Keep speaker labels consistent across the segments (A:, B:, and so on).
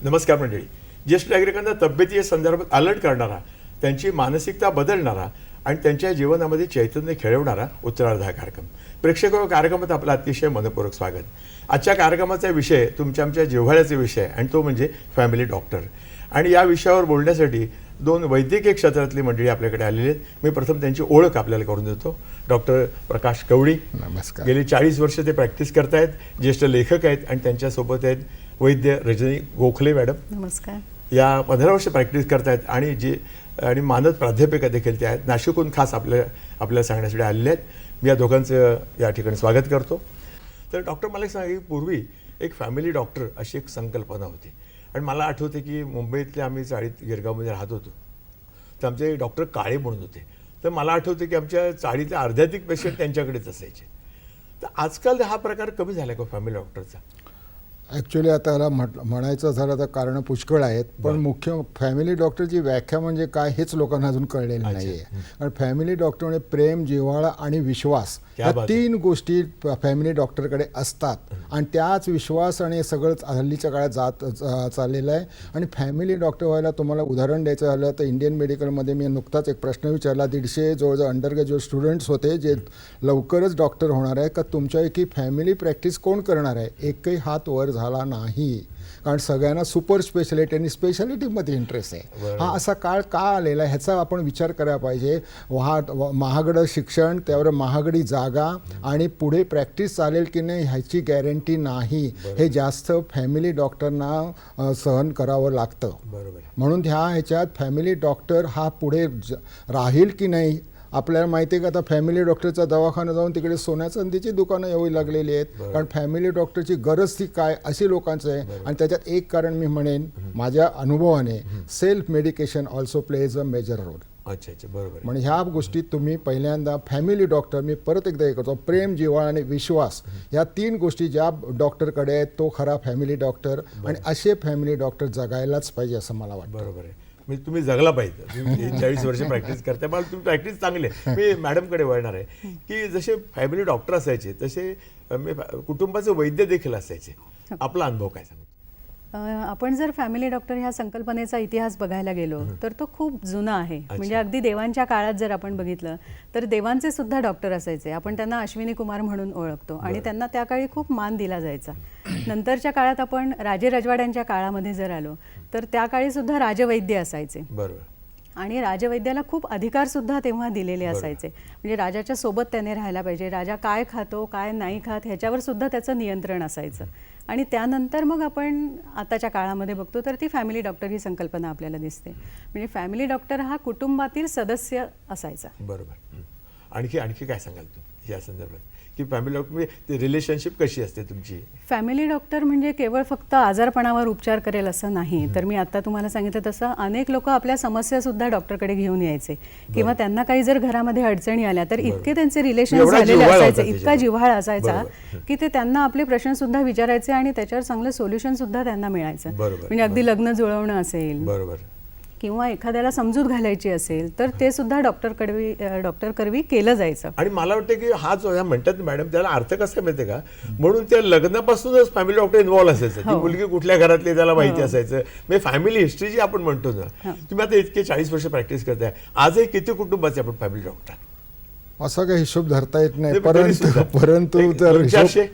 A: नमस्कार मंडळी. ज्येष्ठ नागरिकांना तब्येतीच्या संदर्भात अलर्ट करणारा, त्यांची मानसिकता बदलणारा आणि त्यांच्या जीवनामध्ये चैतन्य खेळवणारा उत्तरार्ध हा कार्यक्रम. प्रेक्षक कार्यक्रमात आपलं अतिशय मनपूर्वक स्वागत. आजच्या कार्यक्रमाचा विषय तुमच्या आमच्या जिव्हाळ्याचा विषय आणि तो म्हणजे फॅमिली डॉक्टर. आणि या विषयावर बोलण्यासाठी दोन वैद्यकीय क्षेत्रातली मंडळी आपल्याकडे आलेली आहेत. मी प्रथम त्यांची ओळख आपल्याला करून देतो. डॉक्टर प्रकाश कवडी,
B: नमस्कार.
A: गेली 40 वर्ष ते प्रॅक्टिस करतायत, ज्येष्ठ लेखक आहेत. आणि त्यांच्यासोबत आहेत वैद्य रजनी गोखले मॅडम,
C: नमस्कार.
A: या 15 वर्ष प्रॅक्टिस करतायत आणि मानद प्राध्यापिका देखील त्या आहेत. नाशिकहून खास आपल्याला सांगण्यासाठी आलेले आहेत. मी या दोघांचं या ठिकाणी स्वागत करतो. तर डॉक्टर, मला एक सांगा की पूर्वी एक फॅमिली डॉक्टर अशी एक संकल्पना होती. आणि मला आठवते की मुंबईतले आम्ही चाळीत गिरगावमध्ये राहत होतो, तर आमचे डॉक्टर काळे म्हणून होते. तर मला आठवते की आमच्या चाळीतले अर्ध्याधिक पेशंट त्यांच्याकडेच असायचे. तर आजकाल हा प्रकार कमी झाला का फॅमिली डॉक्टरचा?
B: ॲक्च्युली आता याला म्हणायचं झालं तर कारणं पुष्कळ आहेत, पण मुख्य फॅमिली डॉक्टरची व्याख्या म्हणजे काय हेच लोकांना अजून कळलेलं नाही आहे. कारण फॅमिली डॉक्टर म्हणजे प्रेम, जिव्हाळा आणि विश्वास या 3 गोष्टी फॅमिली डॉक्टरकडे असतात. आणि त्याच विश्वास आणि सगळं हल्लीच्या काळात चाललेलं आहे. आणि फॅमिली डॉक्टर व्हायला तुम्हाला उदाहरण द्यायचं झालं तर इंडियन मेडिकलमध्ये मी नुकताच एक प्रश्न विचारला. 150 जवळजवळ अंडर ग्रॅज्युएट स्टुडंट्स होते जे लवकरच डॉक्टर होणार आहे, का तुमच्यापैकी फॅमिली प्रॅक्टिस कोण करणार आहे? एकही हात वर झाला नाही. कारण सगळ्यांना सुपर स्पेशालिटी आणि स्पेशालिटीमध्ये इंटरेस्ट आहे. हा असा काळ का आलेला आहे ह्याचा आपण विचार करायला पाहिजे. महागडं शिक्षण, त्यावर महागडी जागा आणि पुढे प्रॅक्टिस चालेल की नाही ह्याची गॅरंटी नाही. हे जास्त फॅमिली डॉक्टरना सहन करावं लागतं. म्हणून ह्याच्यात फॅमिली डॉक्टर हा पुढे राहील की नाही. आपल्याला माहिती आहे का आता फॅमिली डॉक्टरचा दवाखाना जाऊन तिकडे सोन्या चांदीची दुकानं येऊ लागलेली आहेत. कारण फॅमिली डॉक्टरची गरज ती काय अशी लोकांचं आहे. आणि त्याच्यात एक कारण मी म्हणेन माझ्या अनुभवाने, self medication also plays a major role.
A: अच्छा, बरोबर.
B: म्हणजे ह्या गोष्टी तुम्ही पहिल्यांदा फॅमिली डॉक्टर, मी परत एकदा हे करतो, प्रेम, जिव्हाळा आणि विश्वास या 3 गोष्टी ज्या डॉक्टरकडे आहेत तो खरा फॅमिली डॉक्टर. आणि असे फॅमिली डॉक्टर जगायलाच पाहिजे असं मला वाटतं.
A: बरोबर आहे. म्हणजे तुम्ही जगला पाहिजे. तुम्ही 40 वर्ष प्रॅक्टिस करताय, मला तुम्ही प्रॅक्टिस चांगली आहे. मी मॅडमकडे वळणार आहे की जसे फॅमिली डॉक्टर असायचे तसे कुटुंबाचे वैद्य देखील असायचे. आपला अनुभव काय सांगतो?
C: आपण जर फॅमिली डॉक्टर ह्या संकल्पनेचा इतिहास बघायला गेलो तर तो खूप जुना आहे. म्हणजे अगदी देवांच्या काळात जर आपण बघितलं तर देवांचे सुद्धा डॉक्टर असायचे. आपण त्यांना अश्विनी कुमार म्हणून ओळखतो आणि त्यांना त्या काळी खूप मान दिला जायचा. नंतरच्या काळात आपण राजे रजवाड्यांच्या काळामध्ये जर आलो तर त्या काळी सुद्धा राजवैद्य असायचे.
A: बरोबर.
C: आणि राजवैद्याला खूप अधिकार सुद्धा तेव्हा दिलेले असायचे. म्हणजे राजाच्या सोबत त्याने राहायला पाहिजे, राजा काय खातो काय नाही खात ह्याच्यावर सुद्धा त्याचं नियंत्रण असायचं. आणि त्यानंतर मग आपण आताच्या काळामध्ये बघतो तर ती फॅमिली डॉक्टर ही संकल्पना आपल्याला दिसते. म्हणजे फॅमिली डॉक्टर हा कुटुंबातील सदस्य असायचा.
A: बरोबर. आणखी काय सांगाल तुम्ही या संदर्भात की फॅमिली डॉक्टर म्हणजे रिलेशनशिप कशी असते तुमची?
C: फॅमिली डॉक्टर म्हणजे केवळ फक्त आजारपणावर उपचार करेल असं नाही, तर मी आता तुम्हाला सांगितलं तसं अनेक लोक आपल्या समस्या सुद्धा डॉक्टरकडे घेऊन यायचे. किंवा त्यांना काही जर घरामध्ये अडचणी आल्या तर इतके त्यांचे रिलेशन झालेले असायचे, इतका जिव्हाळा असायचा की ते त्यांना आपले प्रश्न सुद्धा विचारायचे आणि त्याच्यावर चांगलं सोल्युशन सुद्धा त्यांना मिळायचं. म्हणजे अगदी लग्न जुळवणं असेल, बरोबर, किंवा एखाद्याला समजूत घालायची असेल तर ते सुद्धा डॉक्टर करवी केलं जायचं.
A: आणि मला वाटतं की हा जो म्हणतात मॅडम त्याला अर्थ कसा माहिती का, म्हणून त्या लग्नापासूनच फॅमिली डॉक्टर इन्व्हॉल्व असायचं. ती मुलगी कुठल्या घरातली त्याला माहिती असायचं. म्हणजे फॅमिली हिस्ट्री जी आपण म्हणतो ना, तुम्ही आता इतके 40 वर्ष प्रॅक्टिस करताय, आजही किती कुटुंबाचे आपण फॅमिली डॉक्टर?
B: असा काही हिशोब धरता येत नाही, परंतु जर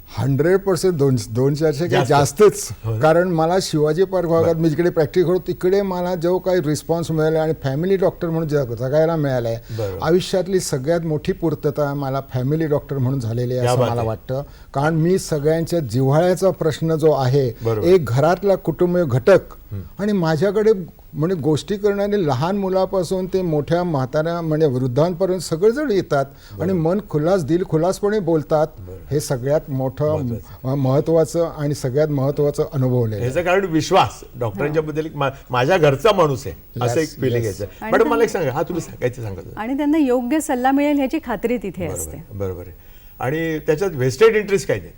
B: 100% 200-400 काही जास्तच. कारण मला शिवाजी पार्क भागात मी जिकडे प्रॅक्टिस करतो तिकडे मला जो काही रिस्पॉन्स मिळाला आणि फॅमिली डॉक्टर म्हणून जगायला मिळालंय, आयुष्यातली सगळ्यात मोठी पूर्तता मला फॅमिली डॉक्टर म्हणून झालेली आहे असं मला वाटतं. कारण मी सगळ्यांच्या जिव्हाळ्याचा प्रश्न जो आहे, एक घरातला कुटुंबीय घटक आणि माझ्याकडे म्हणजे गोष्टी करणारे लहान मुलापासून ते मोठ्या म्हाताऱ्या म्हणजे वृद्धांपर्यंत सगळेजण येतात आणि मन खुलास दिल खुलासपणे बोलतात. हे सगळ्यात मोठं महत्वाचं आणि सगळ्यात महत्वाचं अनुभवलेलं आहे.
A: ह्याचं कारण विश्वास डॉक्टरांच्या बद्दल माझ्या घरचा माणूस आहे असं एक फिलिंग यायचं. मॅडम मला एक सांगा, हा तुम्ही सांगायचं सांगत
C: आणि त्यांना योग्य सल्ला मिळेल ह्याची खात्री तिथे असते.
A: बरोबर आहे. आणि त्याच्यात व्हेस्टेड इंटरेस्ट काही नाही,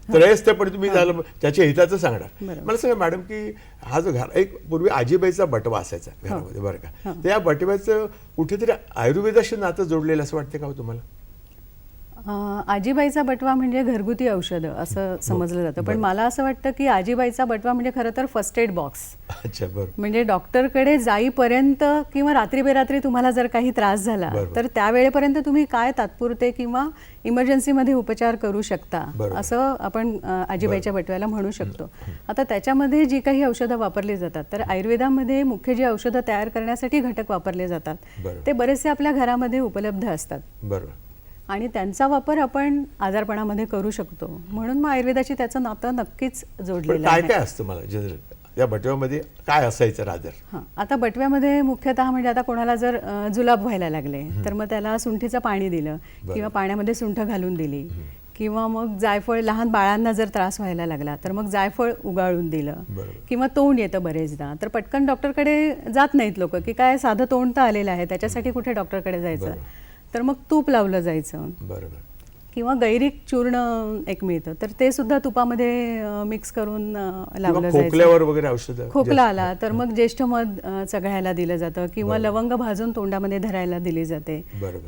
A: त्रयस्थपणे तुम्ही झालं त्याच्या हिताचं सांगणार. मला सांगा मॅडम की हा जो घर एक पूर्वी आजीबाईचा बटवा असायचा घरामध्ये बरं का, तर या बटव्याचं कुठेतरी आयुर्वेदाशी नातं जोडलेलं असं वाटतं का हो तुम्हाला?
C: आजीबाईचा बटवा म्हणजे घरगुती औषधं असं समजलं जातं, पण मला असं वाटतं की आजीबाईचा बटवा म्हणजे खरं तर फर्स्ट एड बॉक्स.
A: अच्छा, बरं.
C: म्हणजे डॉक्टरकडे जाईपर्यंत किंवा रात्री बेरात्री तुम्हाला जर काही त्रास झाला तर त्यावेळेपर्यंत तुम्ही काय तात्पुरते किंवा इमर्जन्सीमध्ये उपचार करू शकता असं आपण आजीबाईच्या बटव्याला म्हणू शकतो. आता त्याच्यामध्ये जी काही औषधं वापरली जातात तर आयुर्वेदामध्ये मुख्य जी औषधं तयार करण्यासाठी घटक वापरले जातात ते बरेचसे आपल्या घरामध्ये उपलब्ध असतात.
A: बरोबर.
C: आणि त्यांचा वापर आपण आजारपणामध्ये करू शकतो, म्हणून मग आयुर्वेदाची त्याचं नातं नक्कीच जोडलेलं
A: काय
C: आहे.
A: काय असतं मला जनरल या बटव्यामध्ये काय असायचं रादर?
C: हां, आता बटव्यामध्ये मुख्यतः म्हणजे आता कोणाला जर जुलाब व्हायला लागले तर मग त्याला सुंठीचं पाणी दिलं किंवा पाण्यामध्ये सुंठ घालून दिली, किंवा मग जायफळ लहान बाळांना जर त्रास व्हायला लागला तर मग जायफळ उगाळून दिलं, किंवा तोंड येतं बरेचदा तर पटकन डॉक्टरकडे जात नाहीत लोक की काय साधं तोंड तर आलेलं आहे त्याच्यासाठी कुठे डॉक्टरकडे जायचं, तर मग तूप लावलं जायचं.
A: बरोबर.
C: किंवा गैरिक चूर्ण एक मिळतं तर ते सुद्धा तुपामध्ये मिक्स करून लावलं
A: खोकल्यावर
C: जायचं.
A: वगैरे औषधं
C: खोकला आला तर मग ज्येष्ठ मध चघळायला दिलं जातं, किंवा लवंग भाजून तोंडामध्ये धरायला दिली जाते.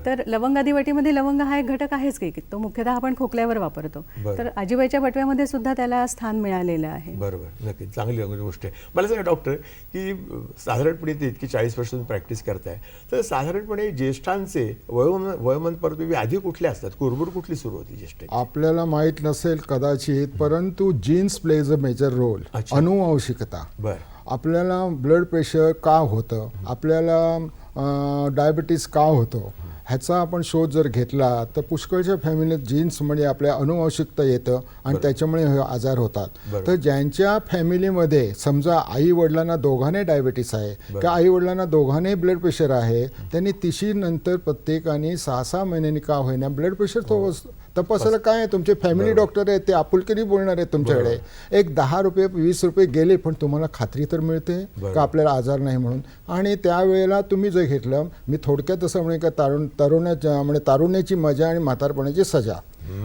C: तर लवंग आदिवाटीमध्ये लवंग हा एक घटक आहेच की तो मुख्यतः आपण खोकल्यावर वापरतो, तर आजीबाईच्या बटव्यामध्ये सुद्धा त्याला स्थान मिळालेलं आहे.
A: बरोबर, नक्की चांगली गोष्ट आहे. मला सांगा डॉक्टर की साधारणपणे ते इतकी 40 वर्ष प्रॅक्टिस करताय, तर साधारणपणे ज्येष्ठांचे वयोमान परत आधी कुठले असतात, कुरबुर कुठली सुरू होती ज्येष्ठ?
B: आपल्याला माहित नसेल कदाचित, परंतु genes plays a major role. अनुवंशिकता. आपल्याला ब्लड प्रेशर का होतं, आपल्याला डायबिटीस का होतं, ह्याचा आपण शोध जर घेतला तर पुष्कळच्या फॅमिलीत जीन्स म्हणजे आपल्या अनुवंशिकता येतं आणि त्याच्यामुळे हे आजार होतात. तर ज्यांच्या फॅमिलीमध्ये समजा आई वडिलांना दोघांनी डायबिटीस आहे किंवा आई वडिलांना दोघांनी ब्लड प्रेशर आहे, त्यांनी तिशी नंतर प्रत्येकाने 6-6 महिन्यांनी का होईना ब्लड प्रेशर तपासायला काय आहे, तुमचे फॅमिली डॉक्टर आहेत ते आपुलकीने बोलणार आहेत तुमच्याकडे. एक 10 रुपये 20 रुपये गेले पण तुम्हाला खात्री तर मिळते का आपल्याला आजार नाही म्हणून. आणि त्यावेळेला तुम्ही जर घेतलं, मी थोडक्यात असं म्हणे का तारुण्याची मजा आणि म्हातारपणाची सजा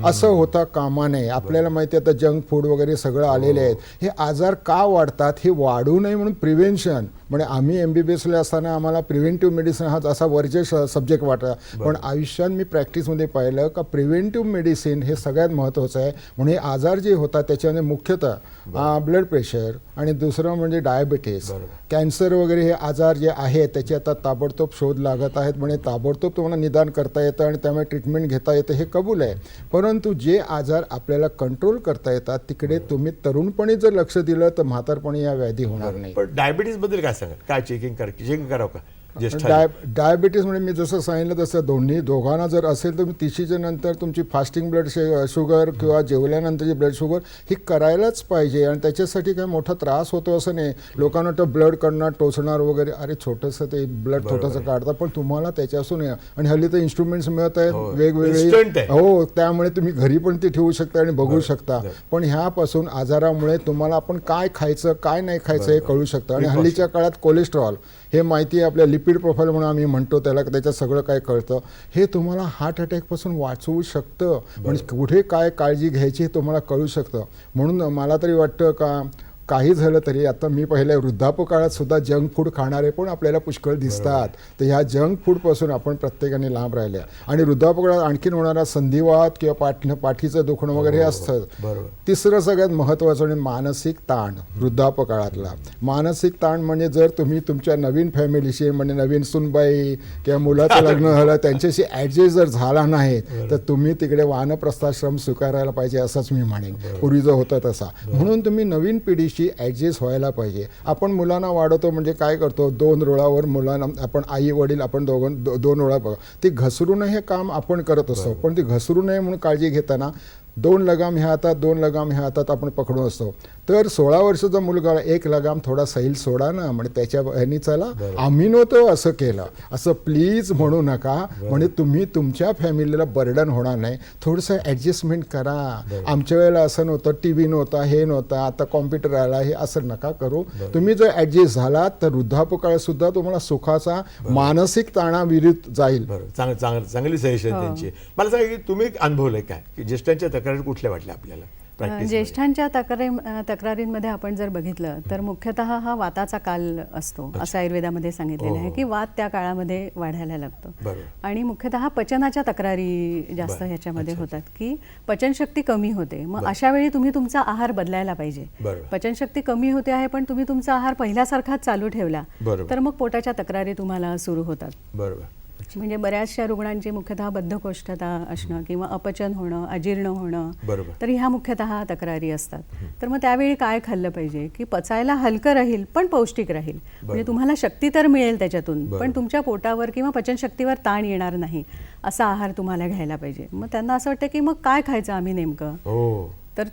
B: असं होता कामा नये. आपल्याला माहिती आहे आता जंक फूड वगैरे सगळं आलेले आहेत. हे आजार का वाढतात, हे वाढू नये म्हणून प्रिव्हेन्शन म्हणजे आम्ही MBBSला असताना आम्हाला प्रिव्हेंटिव्ह मेडिसिन हा असा वर्ज्य सब्जेक्ट वाटला, पण आयुष्यात मी प्रॅक्टिसमध्ये पाहिलं का प्रिव्हेंटिव्ह मेडिसिन हे सगळ्यात महत्त्वाचं आहे. म्हणून हे आजार जे होतात त्याच्यामध्ये मुख्यतः ब्लड प्रेशर आणि दुसरं म्हणजे डायबिटीस, कॅन्सर वगैरे हे आजार जे आहेत त्याचे आता ताबडतोब शोध लागत आहेत. म्हणजे ताबडतोब तुम्हाला निदान करता येतं आणि त्यामुळे ट्रीटमेंट घेता येतं, हे कबूल आहे. परंतु जे आजार आपल्याला कंट्रोल करता येतात तिकडे तुम्ही तरुणपणी जर लक्ष दिलं तर म्हातारपणी या व्याधी होणार नाही.
A: पण डायबिटीस बद्दल काय सांगा, काय चेकिंग करावं का?
B: डायबिटीस म्हणजे मी जसं सांगितलं तसं दोघांना जर असेल तर तिशीच्या नंतर तुमची फास्टिंग ब्लड शुगर किंवा जेवल्यानंतरची ब्लड शुगर ही करायलाच पाहिजे. आणि त्याच्यासाठी काही मोठा त्रास होतो असं नाही. लोकांना तर ब्लड काढणार टोचणार वगैरे, अरे छोटंसं ते ब्लड छोटंसं काढतात पण तुम्हाला त्याच्यापासून आणि हल्ली तर इन्स्ट्रुमेंट्स मिळत आहेत वेगवेगळे. हो, त्यामुळे तुम्ही घरी पण ते ठेवू शकता आणि बघू शकता. पण ह्यापासून आजारामुळे तुम्हाला आपण काय खायचं काय नाही खायचं हे कळू शकतं. आणि हल्लीच्या काळात कोलेस्ट्रॉल हे माहिती आहे, आपल्या लिपिड प्रोफाईल म्हणून आम्ही म्हणतो त्याला, त्याच्यात सगळं काय कळतं. हे तुम्हाला हार्ट अटॅकपासून वाचवू शकतं. म्हणजे कुठे काय काळजी घ्यायची हे तुम्हाला कळू शकतं. म्हणून मला तरी वाटतं का काही झालं तरी आता मी पहिल्या वृद्धापकाळात सुद्धा जंक फूड खाणारे पण आपल्याला पुष्कळ दिसतात. तर ह्या जंक फूडपासून आपण प्रत्येकाने लांब राहिले. आणि वृद्धापकाळात आणखीन होणारा संधिवात किंवा पाठीचं दुखणं वगैरे हे असतं. तिसरं सगळ्यात महत्त्वाचं म्हणजे मानसिक ताण. वृद्धापकाळातला मानसिक ताण म्हणजे जर तुम्ही तुमच्या नवीन फॅमिलीशी म्हणजे नवीन सुनबाई किंवा मुलाचं लग्न झालं त्यांच्याशी ॲडजस्ट जर झाला नाही तर तुम्ही तिकडे वानप्रस्थाश्रम स्वीकारायला पाहिजे असंच मी म्हणेन, पूर्वी जो होता तसा. म्हणून तुम्ही नवीन पिढीशी ॲडजस्ट व्हायला पाहिजे. आपण मुलांना वाढवतो म्हणजे काय करतो, 2 रोळावर मुलांना आपण आई वडील आपण 2 रोळा बघा, ते घसरू नये हे काम आपण करत असतो. पण ते घसरू नये म्हणून काळजी घेताना 2 लगाम ह्या हातात 2 लगाम ह्या हातात आपण पकडून असतो. तर 16 वर्षाचा मुलगा एक लगाम थोडा सैल सोडा ना, म्हणजे त्याच्या ह्यांनी चला आम्ही नव्हतो असं केलं असं प्लीज म्हणू नका. म्हणजे तुम्ही तुमच्या फॅमिलीला बर्डन होणार नाही. थोडंसं ॲडजस्टमेंट करा. आमच्या वेळेला असं नव्हतं, टी व्ही नव्हता, हे नव्हतं, आता कॉम्प्युटर आला, हे असं नका करू. तुम्ही जर ॲडजस्ट झालात तर वृद्धापकाळात सुद्धा तुम्हाला सुखाचा मानसिक ताणाविरुद्ध जाईल.
A: बरोबर, चांगली सजेशन त्यांची. मला सांगा की तुम्ही अनुभवलंय काय की ज्येष्ठांच्या तक्रारी कुठल्या वाटल्या आपल्याला practice मध्ये?
C: ज्येष्ठांच्या तक्रारींमध्ये आपण जर बघितलं तर मुख्यतः हा वाताचा काल असतो असं आयुर्वेदामध्ये सांगितलेलं आहे की वात त्या काळामध्ये वाढायला लागतो.
A: बरोबर.
C: आणि मुख्यतः पचनाच्या तक्रारी जास्त ह्याच्यामध्ये होतात की पचनशक्ती कमी होते. मग अशा वेळी तुम्ही तुमचा आहार बदलायला पाहिजे.
A: बरोबर.
C: पचनशक्ती कमी होते आहे पण तुम्ही तुमचा आहार पहिल्यासारखाच चालू ठेवला
A: बरोबर.
C: तर मग पोटाच्या तक्रारी तुम्हाला सुरू होतात.
A: बरोबर.
C: म्हणजे बऱ्याचशा रुग्णांची मुख्यतः बद्धकोष्ठता असणं किंवा अपचन होणं, अजीर्ण होणं,
A: बरोबर.
C: तर ह्या मुख्यतः तक्रारी असतात. तर मग त्यावेळी काय खाल्लं पाहिजे की पचायला हलकं राहील पण पौष्टिक राहील. म्हणजे तुम्हाला शक्ती तर मिळेल त्याच्यातून पण तुमच्या पोटावर किंवा पचनशक्तीवर ताण येणार नाही असा आहार तुम्हाला घ्यायला पाहिजे. मग त्यांना असं वाटतं की मग काय खायचं आम्ही नेमकं,
A: हो.
C: तर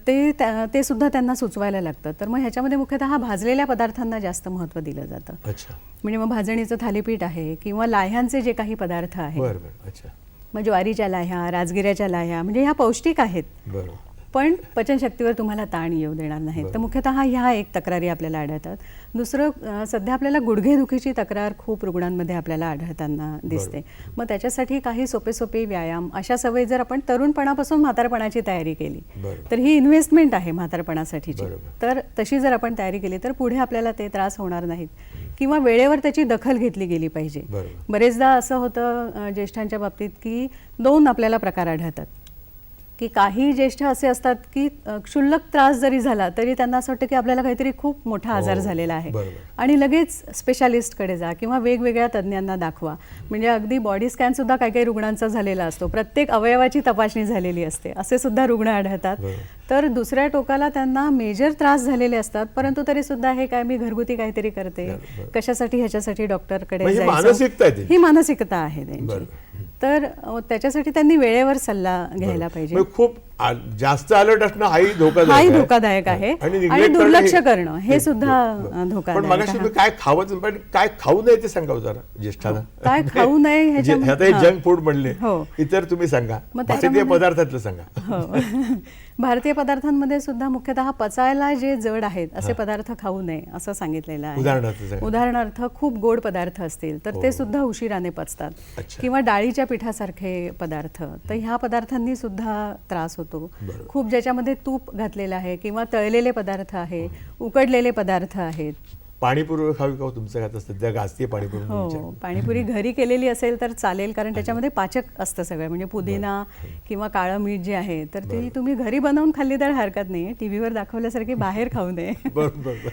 C: ते सुद्धा त्यांना सुचवायला लागतं. तर मग ह्याच्यामध्ये मुख्यतः भाजलेल्या पदार्थांना जास्त महत्त्व दिलं जातं.
A: अच्छा.
C: म्हणजे मग भाजणीचं थालीपीठ आहे किंवा लाह्यांचे जे काही पदार्थ आहेत,
A: बरोबर. अच्छा.
C: मग ज्वारीच्या लाह्या, राजगिऱ्याच्या लाह्या, म्हणजे ह्या पौष्टिक आहेत
A: बरोबर.
C: पण पचनशक्तीवर तुम्हाला ताण येऊ देणार नाहीत. तर मुख्यतः ह्या एक तक्रारी आपल्याला आढळतात. दुसरं सध्या आपल्याला गुडघेदुखीची तक्रार खूप रुग्णांमध्ये आपल्याला आढळताना दिसते. मग त्याच्यासाठी काही सोपे व्यायाम, अशा सवयी जर आपण तरुणपणापासून म्हातारपणाची तयारी केली तर ही इन्व्हेस्टमेंट आहे म्हातारपणासाठीची. तर तशी जर आपण तयारी केली तर पुढे आपल्याला ते त्रास होणार नाहीत किंवा वेळेवर त्याची दखल घेतली गेली पाहिजे. बरेचदा असं होतं ज्येष्ठांच्या बाबतीत की 2 आपल्याला प्रकार आढळतात की काही ज्येष्ठ असे असतात की क्षुल्लक त्रास जरी झाला तरी त्यांना असं वाटतं की आपल्याला काहीतरी खूप मोठा आजार झालेला आहे आणि लगेच स्पेशालिस्टकडे जा किंवा वेगवेगळ्या तज्ज्ञांना दाखवा. म्हणजे अगदी बॉडी स्कॅन सुद्धा काही रुग्णांचा झालेला असतो, प्रत्येक अवयवाची तपासणी झालेली असते, असे सुद्धा रुग्ण आढळतात. तर दुसऱ्या टोकाला त्यांना मेजर त्रास झालेले असतात परंतु तरी सुद्धा हे काय मी घरगुती काहीतरी करते, कशासाठी ह्याच्यासाठी डॉक्टरकडे जायचं, ही मानसिकता आहे त्यांची. तर त्याच्यासाठी त्यांनी वेळेवर सल्ला घ्यायला पाहिजे.
A: खूप जास्त अलर्ट असणं हाही
C: धोकादायक आहे आणि दुर्लक्ष करणं हे सुद्धा धोकादायक आहे.
A: मगाशी तुम्ही काय खावं पण काय खाऊ नये ते सांगा जरा ज्येष्ठांना.
C: काय खाऊ नये
A: ह्याच्यामध्ये जंक फूड म्हणले, इतर तुम्ही सांगा, भारतीय पदार्थातलं सांगा.
C: भारतीय पदार्थांमध्ये सुद्धा मुख्यतः पचायला जे जड आहेत असे पदार्थ खाऊ नये असं सांगितलेलं आहे. उदाहरणार्थ खूप गोड पदार्थ असतील तर ते सुद्धा उशिराने पचतात किंवा डाळीच्या पिठासारखे पदार्थ, तर ह्या पदार्थांनी सुद्धा त्रास होतो. खूप ज्याच्यामध्ये तूप घातलेलं आहे किंवा तळलेले पदार्थ आहे, उकडलेले पदार्थ आहेत.
A: पाणीपुरी खावी का तुमचं घात असतं त्या गाजती पाणीपुरी?
C: हो, पाणीपुरी घरी केलेली असेल तर चालेल कारण त्याच्यामध्ये पाचक असतं सगळं. म्हणजे पुदिना किंवा काळं मीठ जे आहे तर ती तुम्ही घरी बनवून खाल्ली तर हरकत नाही, टीव्हीवर दाखवल्यासारखी बाहेर खाऊ नये.
A: बरोबर.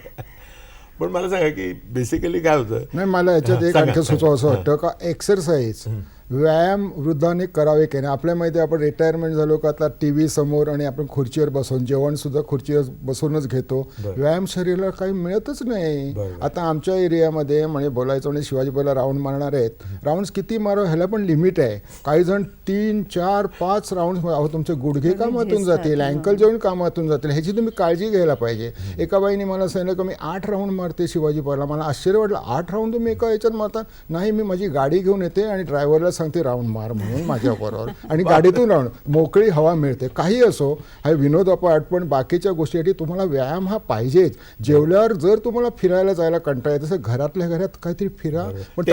A: पण मला सांगा की बेसिकली काय होतं,
B: नाही मला याच्यात एक आणखी सुचवा असं वाटतं का एक्सरसाइज व्यायाम वृद्धांनी करावे की नाही. आपल्यामध्ये आपण रिटायरमेंट झालो का आता टी व्ही समोर आणि आपण खुर्चीवर बसून जेवण सुद्धा खुर्चीवर बसूनच घेतो. व्यायाम शरीराला काही मिळतच नाही. आता आमच्या एरियामध्ये म्हणजे बोलायचं म्हणजे शिवाजी पहिला राऊंड मारणार आहेत, राऊंड किती मारो ह्याला पण लिमिट आहे. काही जण 3, 4, 5 राऊंड, अहो तुमचे गुडघे कामातून जातील, अँकल जॉईंट कामातून जातील, ह्याची तुम्ही काळजी घ्यायला पाहिजे. एका बाईने मला सांगितलं की मी 8 राऊंड मारते शिवाजी पहिला. मला आश्चर्य वाटलं, 8 राऊंड तुम्ही एका याच्यात मारता? नाही, मी माझी गाडी घेऊन येते आणि ड्रायव्हरला सांगते राऊंड मार म्हणून माझ्याबरोबर आणि गाडीतून राऊंड, मोकळी हवा मिळते. काही असो, हा विनोद अपार्ट, पण बाकीच्या गोष्टीसाठी तुम्हाला व्यायाम हा पाहिजेच. जेवल्यावर जर तुम्हाला फिरायला जायला कंटाळा येत असेल, घरातल्या घरात काहीतरी फिरा, पण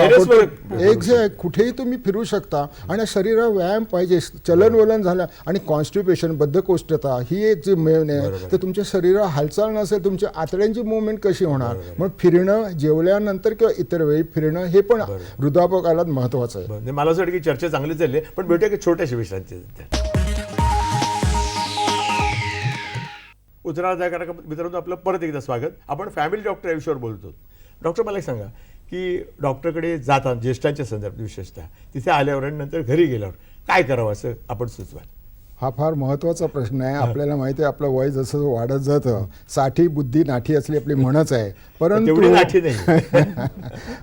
B: एक्झॅक्ट कुठेही तुम्ही फिरू शकता आणि शरीराला व्यायाम पाहिजे. चलनवलन झालं आणि कॉन्स्टिपेशन, बद्धकोष्ठता ही एक जी मेन आहे, तर तुमच्या शरीराला हालचाल नसेल, तुमच्या आतड्यांची मुवमेंट कशी होणार? मग फिरणं जेवल्यानंतर किंवा इतर वेळी फिरणं हे पण वृद्धापकाळात महत्वाचं आहे.
A: मला असं वाटतं की चर्चा चांगली चालली आहे, पण भेटूया की छोट्याशा विषयांची. मित्रांनो, आपलं परत एकदा स्वागत. आपण फॅमिली डॉक्टर या विषयावर बोलतो. डॉक्टर, मला एक सांगा की डॉक्टरकडे जातात ज्येष्ठांच्या संदर्भात विशेषतः, तिथे आल्यावर आणि नंतर घरी गेल्यावर काय करावं असं आपण सुचवाल?
B: हा फार महत्त्वाचा प्रश्न आहे. आपल्याला माहिती आहे आपलं वय जसं वाढत जातं, साठी बुद्धी नाठी असली आपली म्हणच आहे.
A: तेवढी नाठी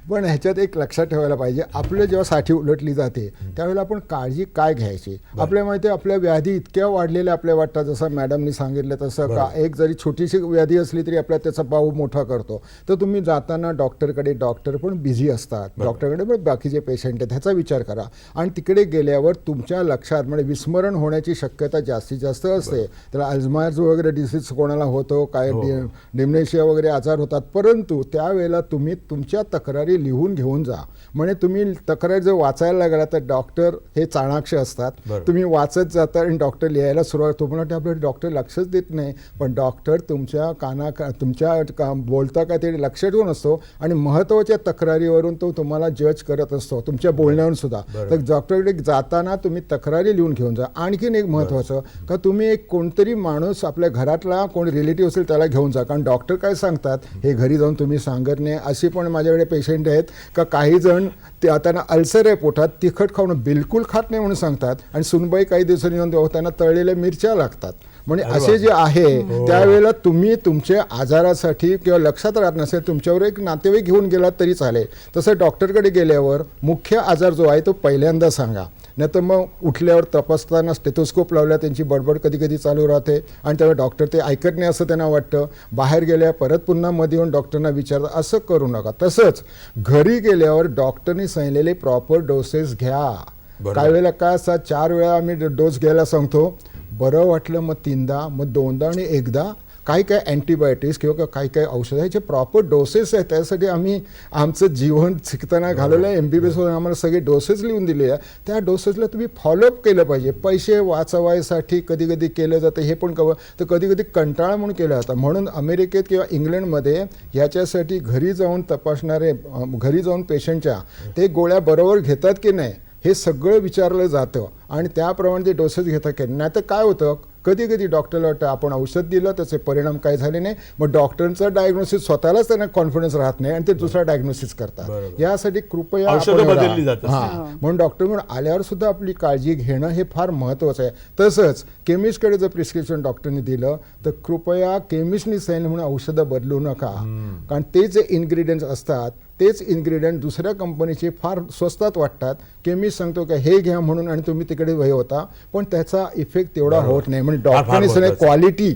B: पण ह्याच्यात एक लक्षात ठेवायला पाहिजे, आपलं जेव्हा साठी उलटली जाते त्यावेळेला आपण काळजी काय घ्यायची. आपल्याला माहिती आहे आपल्या व्याधी इतक्या वाढलेल्या आपल्या वाटतात, जसं मॅडमनी सांगितलं तसं का एक जरी छोटीशी व्याधी असली तरी आपल्या त्याचा पाऊ मोठा करतो. तर तुम्ही जाताना डॉक्टरकडे, डॉक्टर पण बिझी असतात, डॉक्टरकडे पण बाकीचे पेशंट आहेत, ह्याचा विचार करा. आणि तिकडे गेल्यावर तुमच्या लक्षात म्हणजे विस्मरण होण्याची शक्यता जास्तीत जास्त असते. त्याला अल्झायमर वगैरे डिसीज कोणाला होतो, काय डिमेन्शिया वगैरे आजार होतात. परंतु त्यावेळेला तुम्ही तुमच्या तक्रारी लिहून घेऊन जा. म्हणजे तुम्ही तक्रार जर वाचायला लागला तर डॉक्टर हे चाणाक्ष असतात, तुम्ही वाचत जाता आणि डॉक्टर लिहायला सुरुवात. तुम्हाला वाटतं आपल्याला डॉक्टर लक्षच देत नाही, पण डॉक्टर तुमच्या तुमच्या बोलता काय ते लक्ष ठेवून असतो आणि महत्त्वाच्या तक्रारीवरून तो तुम्हाला जज करत असतो, तुमच्या बोलण्यावरून सुद्धा. तर डॉक्टरकडे जाताना तुम्ही तक्रारी लिहून घेऊन जा. आणखीन एक महत्त्वाचं का तुम्ही एक कोणतरी माणूस आपल्या घरातला कोणी रिलेटिव्ह असेल त्याला घेऊन जा. कारण डॉक्टर काय सांगतात हे घरी जाऊन तुम्ही सांगत नाही. अशी पण माझ्याकडे पेशंट आहेत का काही जण ते त्यांना अल्सर आहे पोटात, तिखट खाणं बिलकुल खात नाही म्हणून सांगतात आणि सुनबाई काही दिवसांनी येऊन त्यांना तळलेल्या मिरच्या लागतात. म्हणजे असे जे आहे त्यावेळेला तुम्ही तुमच्या आजारासाठी किंवा लक्षात राहत नसेल तुमच्यावर एक नातेवाईक घेऊन गेलात तरी चालेल. तसं डॉक्टरकडे गेल्यावर मुख्य आजार जो आहे तो पहिल्यांदा सांगा. नाही तर मग उठल्यावर तपासताना स्टेथोस्कोप लावल्या त्यांची बडबड कधी कधी चालू राहते आणि त्यावेळी डॉक्टर ते ऐकत नाही असं त्यांना वाटतं. बाहेर गेल्या परत पुन्हा मध्ये येऊन डॉक्टरना विचारतात, असं करू नका. तसंच घरी गेल्यावर डॉक्टरनी सांगितलेले प्रॉपर डोसेस घ्या. काही वेळेला काय असतात 4 वेळा आम्ही डोस घ्यायला सांगतो, बरं वाटलं मग 3दा, मग 2दा आणि 1दा. काही काय अँटीबायोटिक्स किंवा काही औषधं ह्याचे प्रॉपर डोसेस आहेत. त्यासाठी आम्ही आमचं जीवन शिकताना घालवलं आहे. MBBS आम्हाला सगळे डोसेस लिहून दिले आहे. त्या डोसेसला तुम्ही फॉलोअप केलं पाहिजे. पैसे वाचवायसाठी कधी कधी केलं जातं हे पण तर कधी कधी कंटाळा म्हणून केलं जातं. म्हणून अमेरिकेत किंवा इंग्लंडमध्ये ह्याच्यासाठी घरी जाऊन तपासणारे, घरी जाऊन पेशंटच्या ते गोळ्या बरोबर घेतात की नाही हे सगळं विचारलं जातं आणि त्याप्रमाणे ते डोसेस घेतात की नाही. तर काय होतं कधी कधी डॉक्टरला वाटतं आपण औषध दिलं त्याचे परिणाम काय झाले नाही, मग डॉक्टरचा डायग्नोसिस स्वतःलाच त्यांना कॉन्फिडन्स राहत नाही आणि ते दुसरा डायग्नोसिस करतात. यासाठी कृपया म्हणून डॉक्टर म्हणून आल्यावर सुद्धा आपली काळजी घेणं हे फार महत्त्वाचं आहे. तसंच केमिस्टकडे जर प्रिस्क्रिप्शन डॉक्टरने दिलं तर कृपया केमिस्टनी सांगितलं म्हणून औषधं बदलू नका. कारण ते जे इन्ग्रेडियंट्स असतात तेच इन्ग्रेडियंट दुसऱ्या कंपनीचे फार स्वस्तात वाटतात. केमिस्ट सांगतो की हे घ्या म्हणून आणि तुम्ही तिकडे वय होता, पण त्याचा इफेक्ट तेवढा होत नाही. म्हणजे डॉक्टरने क्वालिटी,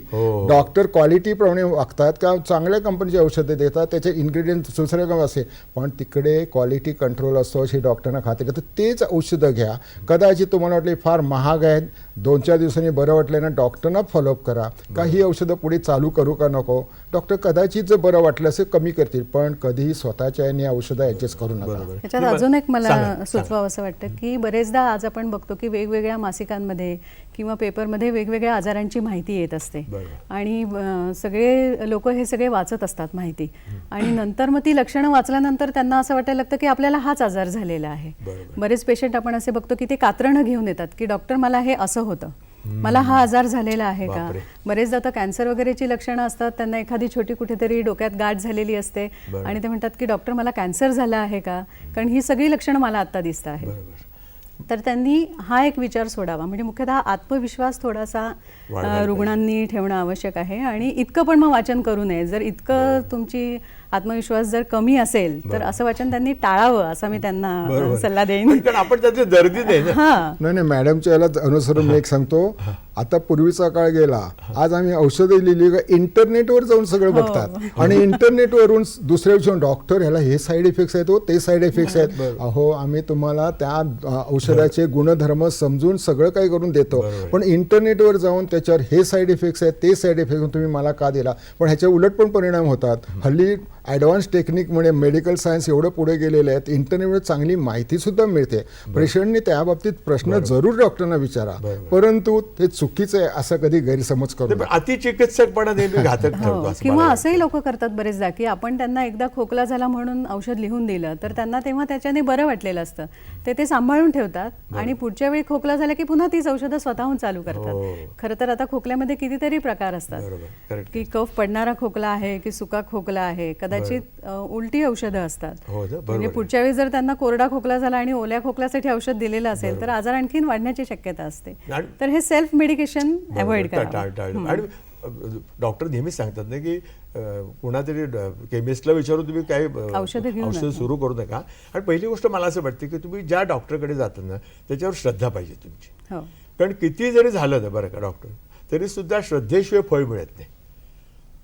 B: डॉक्टर क्वालिटीप्रमाणे वागतात का चांगल्या कंपनीची औषधं देतात, त्याचे इन्ग्रेडियंट दुसऱ्या कंपनी असेल पण तिकडे क्वालिटी कंट्रोल असतो हे डॉक्टरना खात्री करतं. तेच औषधं घ्या. कदाचित तुम्हाला वाटले फार महाग आहेत, 2-4 दिवसांनी बरं वाटलं ना डॉक्टरना फॉलोअप करा. काही औषधं पुढे चालू करू का नको, डॉक्टर कदाचित जर बरं वाटलं असेल कमी करतील, पण कधीही स्वतःच्या याने औषधं ॲडजस्ट करू नका.
C: त्याच्यात अजून एक मला सुचवावं असं वाटतं की बरेचदा आज आपण बघतो की वेगवेगळ्या मासिकांमध्ये किंवा पेपरमध्ये वेगवेगळ्या आजारांची माहिती येत असते आणि सगळे लोक हे सगळे वाचत असतात माहिती आणि नंतर मग ती लक्षणं वाचल्यानंतर त्यांना असं वाटायला लागतं की आपल्याला हाच आजार झालेला आहे. बरेच पेशंट आपण असे बघतो की ते कात्रणं घेऊन येतात की डॉक्टर मला हे असं होतं, मला हा आजार झालेला आहे का. बरेचदा तर कॅन्सर वगैरेची लक्षणं असतात, त्यांना एखादी छोटी कुठेतरी डोक्यात गाठ झालेली असते आणि ते म्हणतात की डॉक्टर मला कॅन्सर झाला आहे का, कारण ही सगळी लक्षणं मला आता दिसत आहेत. तर त्यांनी हा एक विचार सोडावा. म्हणजे मुख्यतः आत्मविश्वास थोडासा रुग्णांनी ठेवणं आवश्यक आहे आणि इतकं पण मग वाचन करू नये. जर इतकं तुमची आत्मविश्वास जर कमी असेल तर असं वाचन त्यांनी टाळावं असा मी त्यांना सल्ला देईन.
A: आपण त्यातली दर्दी
B: नाही मॅडमच्या याला अनुसरून मी एक सांगतो. आता पूर्वीचा काळ गेला, आज आम्ही औषधं लिहिली का इंटरनेटवर जाऊन सगळं बघतात आणि इंटरनेटवरून दुसऱ्या दिवशी डॉक्टर ह्याला हे साईड इफेक्ट्स आहेत, ते साईड इफेक्ट्स आहेत. अहो आम्ही तुम्हाला त्या औषधाचे गुणधर्म समजून सगळं काही करून देतो, पण इंटरनेटवर जाऊन त्याच्यावर हे साईड इफेक्ट्स आहेत, ते साईड इफेक्ट तुम्ही मला का दिला. पण ह्याच्या उलट पण परिणाम होतात. हल्ली ॲडव्हान्स टेक्निकमुळे मेडिकल सायन्स एवढं पुढे गेलेले आहेत, इंटरनेटवर चांगली माहिती सुद्धा मिळते. पेशंटने त्या बाबतीत प्रश्न जरूर डॉक्टरांना विचारा, परंतु ते चुकीचं आहे असं कधी गैरसमज करू नका.
A: अतिचिकित्सकपणा नेहमी घातक ठरतो.
C: किंवा असंही लोक करतात बरेचदा की आपण त्यांना एकदा खोकला झाला म्हणून औषध लिहून दिलं तर त्यांना तेव्हा त्याच्याने बरं वाटलेलं असतं, ते सांभाळून ठेवतात आणि पुढच्या वेळी खोकला झाला की पुन्हा तीच औषधं स्वतःहून चालू करतात. खरं तर आता खोकल्यामध्ये कितीतरी प्रकार असतात की कफ पडणारा खोकला आहे की सुका खोकला आहे, कदाचित उलटी औषधं असतात. म्हणजे पुढच्या वेळी जर त्यांना कोरडा खोकला झाला आणि ओल्या खोकल्यासाठी औषध दिलेलं असेल तर आजार आणखीन वाढण्याची शक्यता असते. तर हे सेल्फ मेडिकेशन मेडिकेशन अवॉइड करा.
A: टाळलं. आणि डॉक्टर नेहमीच सांगतात ना की कुणातरी केमिस्टला विचारून तुम्ही काय
C: औषधं घेऊ
A: औषध सुरू करू नका. आणि पहिली गोष्ट मला असं वाटतं की तुम्ही ज्या डॉक्टरकडे जाता ना त्याच्यावर श्रद्धा पाहिजे तुमची.
C: हो.
A: कारण किती जरी झालं ना बरं का डॉक्टर, तरी सुद्धा श्रद्धेशिवाय फळ मिळत नाही.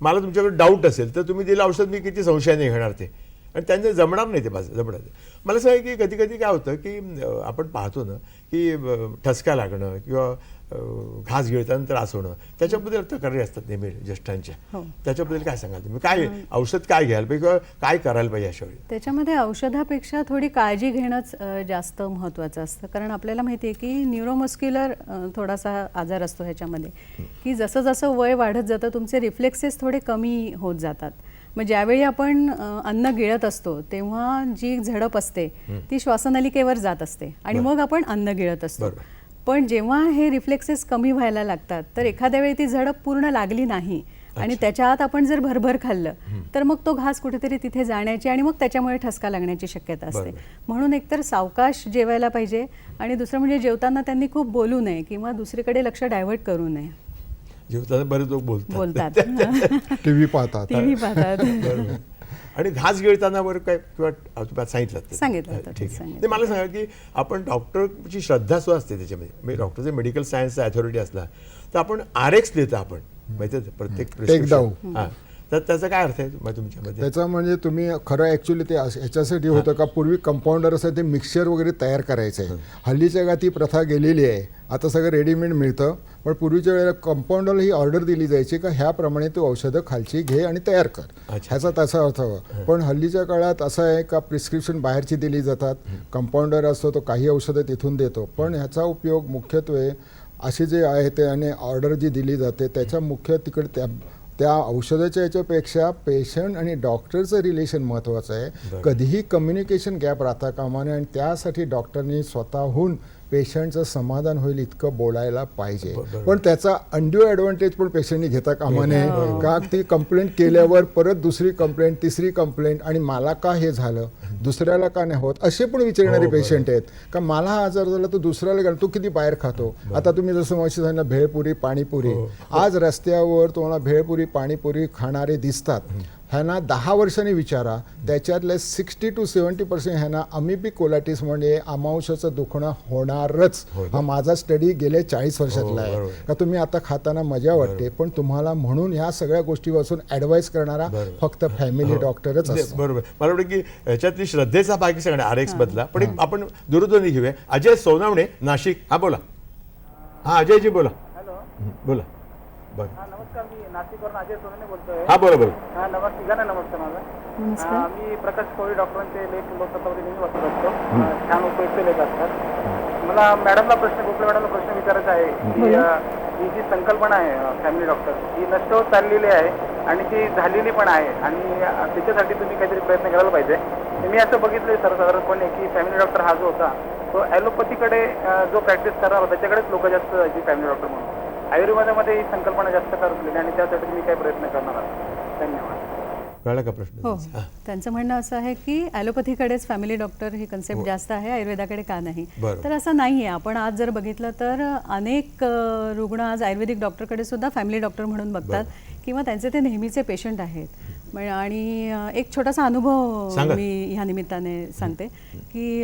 A: मला तुमच्याकडे डाऊट असेल तर तुम्ही दिलं औषध मी किती संशयाने घेणार ते, आणि त्यांना जमणार नाही ते जमणार. मला सांगा की कधी कधी काय होतं की आपण पाहतो ना की ठसका लागणं किंवा घास गिळताना त्रास होणं, त्याच्याबद्दल तक्रारी असतात नेहमी ज्येष्ठांच्या.
C: हो.
A: त्याच्याबद्दल काय सांगाल तुम्ही? काय औषध काय घ्यायला पाहिजे किंवा काय करायला पाहिजे अशा वेळी?
C: त्याच्यामध्ये औषधापेक्षा थोडी काळजी घेणंच जास्त महत्त्वाचं असतं. कारण आपल्याला माहिती आहे की न्यूरोमस्क्युलर थोडासा आजार असतो ह्याच्यामध्ये, की जसं जसं वय वाढत जातं तुमचे रिफ्लेक्सेस थोडे कमी होत जातात. मग ज्यावेळी आपण अन्न गिळत असतो तेव्हा जी झडप असते ती श्वासनलिकेवर जात असते आणि मग आपण अन्न गिळत असतो. पण जेव्हा हे रिफ्लेक्सेस कमी व्हायला लागतात तर एखाद्या वेळी ती झडप पूर्ण लागली नाही आणि त्याच्या आत आपण जर भरभर खाल्लं तर मग तो घास कुठेतरी तिथे जाण्याची आणि मग त्याच्यामुळे ठसका लागण्याची शक्यता असते. म्हणून एकतर सावकाश जेवायला पाहिजे आणि दुसरं म्हणजे जेवताना त्यांनी खूप बोलू नये किंवा दुसरीकडे लक्ष डायव्हर्ट करू नये.
A: जेवताना बरेच लोक बोलतात,
B: टीव्ही पाहतात.
A: बरोबर. आणि घास गिळताना बरं काय किंवा तुम्हाला सांगितलं ठीक आहे. ते मला सांगा की आपण डॉक्टरची श्रद्धा सुद्धा असते त्याच्यामध्ये, म्हणजे डॉक्टरचे मेडिकल सायन्सचा अथॉरिटी असला तर आपण RX देतो आपण माहिती आहे प्रत्येक prescription. हां, तर त्याचा काय अर्थ आहे तुमच्यामध्ये?
B: त्याचा म्हणजे तुम्ही खरं ॲक्च्युली ते ह्याच्यासाठी होतं का पूर्वी कंपाऊंडर असं ते मिक्सचर वगैरे तयार करायचं आहे. हल्लीच्या काळात ती प्रथा गेलेली आहे, आता सगळं रेडीमेड मिळतं. पण पूर्वीच्या वेळेला कंपाऊंडरला ही ऑर्डर दिली जायची का ह्याप्रमाणे तू औषधं खालची घे आणि तयार कर, ह्याचा तसा अर्थ. पण हल्लीच्या काळात असं आहे का प्रिस्क्रिप्शन बाहेरची दिली जातात, कंपाऊंडर असतो तो काही औषधं तिथून देतो. पण ह्याचा उपयोग मुख्यत्वे असे जे आहे ते आणि ऑर्डर जी दिली जाते त्याच्या मुख्य तिकडे त्या औषधाच्या याच्यापेक्षा पेशंट आणि डॉक्टरचं रिलेशन महत्त्वाचं आहे. कधीही कम्युनिकेशन गॅप राहता कामा नये आणि त्यासाठी डॉक्टरनी स्वतःहून पेशंटचं समाधान होईल इतकं बोलायला पाहिजे. पण त्याचा अनड्यू ॲडव्हान्टेज पण पेशंटनी घेता कामा नये. का ती कंप्लेंट केल्यावर परत दुसरी कंप्लेंट, तिसरी कंप्लेंट, आणि मला का हे झालं, दुसऱ्याला का नाही होत, असे पण विचारणारे पेशंट आहेत. का मला हा आजार झाला तर दुसऱ्याला घाल, तू किती बाहेर खातो. आता तुम्ही जसं मगाशी सांगितलं भेळपुरी, पाणीपुरी, आज रस्त्यावर तुम्हाला भेळपुरी, पाणीपुरी खाणारे दिसतात. ह्यांना 10 वर्षांनी विचारा, त्याच्यातले 60 to 70% ह्यांना अमिबी कोलायटिस म्हणजे अमावस्याचं दुखणं होणारच. हा माझा स्टडी गेले 40 वर्षातला आहे. का तुम्ही आता खाताना मजा वाटते, पण तुम्हाला म्हणून ह्या सगळ्या गोष्टीपासून ॲडवाईस करणारा फक्त फॅमिली डॉक्टरच असतो.
A: बरोबर. मला वाटतं की ह्याच्यातली श्रद्धेचा भाग सगळ्या RX बदला. पण आपण दूरध्वनी घेऊया. अजय सोनावणे, नाशिक. हा बोला. हा अजयजी बोला.
D: हॅलो,
A: बोला. बरं,
D: नमस्कार. मी नाशिकवरून अजय सोनवणे बोलतोय.
A: हा बोला बोला.
D: हा नमस्कार. नमस्कार माझा. मी प्रकाश कोळी डॉक्टरांचे लेख लोकसत्तावरी नेहमी वाचत असतो. छान उपयुक्त लेख असतात. मला मॅडमला गोखले मॅडमला प्रश्न विचारायचा आहे की ही जी संकल्पना आहे फॅमिली डॉक्टर ही नष्ट होत चाललेली आहे आणि ती झालेली पण आहे आणि त्याच्यासाठी तुम्ही काहीतरी प्रयत्न करायला पाहिजे. मी असं बघितलं सर्वसाधारणपणे की फॅमिली डॉक्टर हा जो होता तो ॲलोपॅथीकडे जो प्रॅक्टिस करणार होता त्याच्याकडेच लोक जास्त जी फॅमिली डॉक्टर म्हणून आयुर्वेदामध्ये ही संकल्पना जास्त करतली आणि त्यासाठी तुम्ही काय प्रयत्न करणार आहात? धन्यवाद.
A: कळलं का प्रश्न?
C: हो, त्यांचं म्हणणं असं आहे की ॲलोपॅथीकडेच फॅमिली डॉक्टर ही कन्सेप्ट जास्त आहे, आयुर्वेदाकडे का नाही. तर असं नाही आहे. आपण आज जर बघितलं तर अनेक रुग्ण आज आयुर्वेदिक डॉक्टरकडे सुद्धा फॅमिली डॉक्टर म्हणून बघतात किंवा त्यांचे ते नेहमीचे पेशंट आहेत. आणि एक छोटासा अनुभव मी ह्या निमित्ताने सांगते की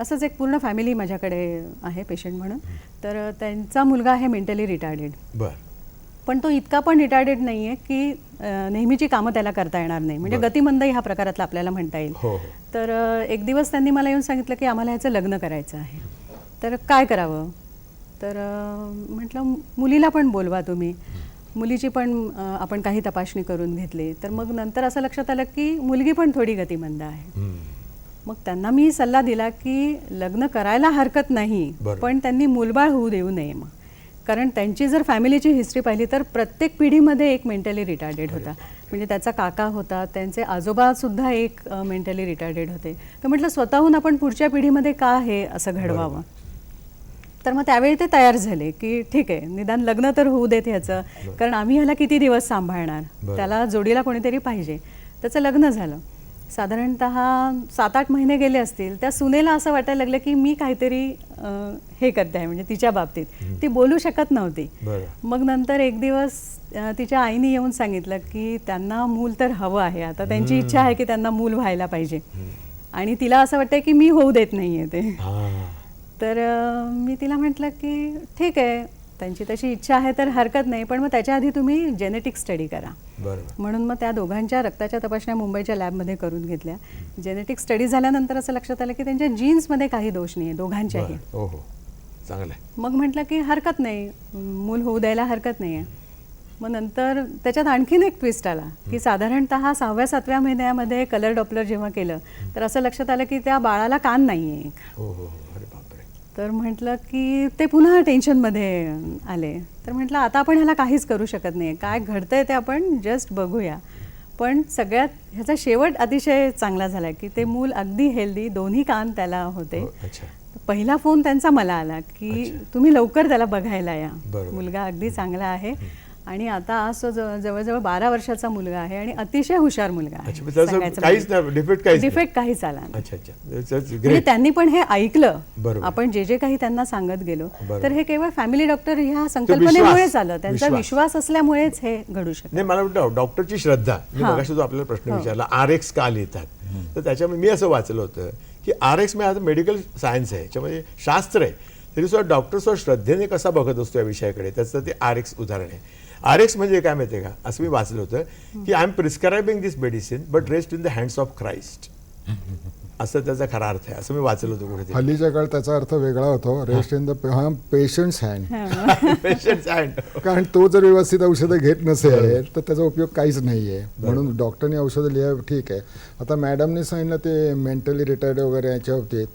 C: असंच एक पूर्ण फॅमिली माझ्याकडे आहे पेशंट म्हणून. तर त्यांचा मुलगा आहे मेंटली रिटार्डेड.
A: बरं.
C: पण तो इतका पण रिटार्डेड नाही आहे की नेहमीची कामं त्याला करता येणार नाही, म्हणजे गतिमंद ह्या प्रकारातला आपल्याला म्हणता येईल. तर एक दिवस त्यांनी मला येऊन सांगितलं की आम्हाला ह्याचं लग्न करायचं आहे, तर काय करावं. तर म्हटलं मुलीला पण बोलवा तुम्ही. मुलीची पण आपण काही तपासणी करून घेतली. तर मग नंतर असं लक्षात आलं की मुलगी पण थोडी गतिमंद आहे. मग त्यांना मी सल्ला दिला की लग्न करायला हरकत नाही, पण त्यांनी मूलबाळ होऊ देऊ नये. मग कारण त्यांची जर फॅमिलीची हिस्ट्री पाहिली तर प्रत्येक पिढीमध्ये एक मेंटली रिटार्डेड होता. म्हणजे त्याचा काका होता, त्यांचे आजोबासुद्धा एक मेंटली रिटार्डेड होते. तर म्हटलं स्वतःहून आपण पुढच्या पिढीमध्ये का हे असं घडवावं. तर मग त्यावेळी ते तयार झाले की ठीक आहे, निदान लग्न तर होऊ देत ह्याचं, कारण आम्ही ह्याला किती दिवस सांभाळणार, त्याला जोडीला कोणीतरी पाहिजे. त्याचं लग्न झालं साधारणतः 7-8 महिने गेले असतील. त्या सुनेला असं वाटायला लागलं की मी काहीतरी हे करते आहे, म्हणजे तिच्या बाबतीत ती बोलू शकत नव्हती.
A: बरं.
C: मग नंतर एक दिवस तिच्या आईने येऊन सांगितलं की त्यांना मूल तर हवं आहे, आता त्यांची इच्छा आहे की त्यांना मूल व्हायला पाहिजे आणि तिला असं वाटतंय की मी होऊ देत नाहीये ते.
A: हां.
C: तर मी तिला म्हटलं की ठीक आहे, त्यांची तशी इच्छा आहे तर हरकत नाही, पण मग त्याच्या आधी तुम्ही जेनेटिक स्टडी करा.
A: बरोबर.
C: म्हणून मग त्या दोघांच्या रक्ताच्या तपासण्या मुंबईच्या लॅबमध्ये करून घेतल्या. जेनेटिक स्टडी झाल्यानंतर असं लक्षात आलं की त्यांच्या जीन्समध्ये काही दोष नाही आहे दोघांच्याही.
A: हो हो, चांगलं आहे.
C: मग म्हटलं की हरकत नाही, मूल होऊ द्यायला हरकत नाही आहे. मग नंतर त्याच्यात आणखीन एक ट्विस्ट आला की साधारणतः 6व्या-7व्या महिन्यामध्ये कलर डॉपलर जेव्हा केलं तर असं लक्षात आलं की त्या बाळाला कान नाही आहे.
A: हो हो हो, अरे बापरे.
C: तर म्हटलं की ते पुन्हा टेन्शनमध्ये आले. तर म्हटलं आता आपण ह्याला काहीच करू शकत नाही, काय घडतंय ते आपण जस्ट बघूया. पण सगळ्यात ह्याचा शेवट अतिशय चांगला झाला की ते मूल अगदी हेल्दी, दोन्ही कान त्याला होते.
A: हो, अच्छा.
C: पहिला फोन त्यांचा मला आला की तुम्ही लवकर त्याला बघायला या,
A: बरोबर.
C: मुलगा अगदी चांगला आहे आणि आता आज तो जवळजवळ 12 वर्षाचा मुलगा आहे आणि अतिशय हुशार मुलगा
A: अच्छा,
C: आहे.
A: त्याचं
C: सांगायचं
A: काहीच
C: म्हणजे.
A: नाही, डिफेक्ट काहीच नाही.
C: डिफेक्ट काहीच आला नाही.
A: अच्छा अच्छा, That's
C: म्हणजे
A: great.
C: त्यांनी पण हे ऐकलं,
A: बरोबर.
C: आपण जे जे काही त्यांना सांगत गेलो.
A: बरोबर.
C: तर हे केवळ फॅमिली डॉक्टर ह्या संकल्पनेमुळेच आलं, त्यांचा
A: विश्वास.
C: विश्वास असल्यामुळेच हे घडू शकतं.
A: नाही, मला वाटतं डॉक्टरची श्रद्धा. मी
C: हां.
A: मगाशी जो आपल्याला प्रश्न
C: हो.
A: विचारला, RX का लिहितात, तर त्याच्यामध्ये मी असं वाचलं होतं की RX म्हणजे आता मेडिकल सायन्स आहे, याच्यामध्ये शास्त्र आहे, तरी सुद्धा डॉक्टर सुद्धा श्रद्धेने कसा बघत असतो या विषयाकडे, त्याचं ते RX उदाहरण आहे. RX म्हणजे काय माहिती आहे का, असं मी वाचलं होतं की I am prescribing this medicine but rest in the hands of Christ, असं त्याचा खरा अर्थ आहे, असं मी वाचलं होतं कुठेतरी.
B: हल्लीच्या काळात त्याचा अर्थ वेगळा होतो, rest in the patients hand.
A: Patients hand.
B: कारण तो जर व्यवस्थित औषधं घेत नसेल तर त्याचा उपयोग काहीच नाही आहे. म्हणून डॉक्टरने औषधं लिहा, ठीक आहे. आता मॅडमने सांगितलं ते मेंटली रिटायर्ड वगैरे याच्या बाबतीत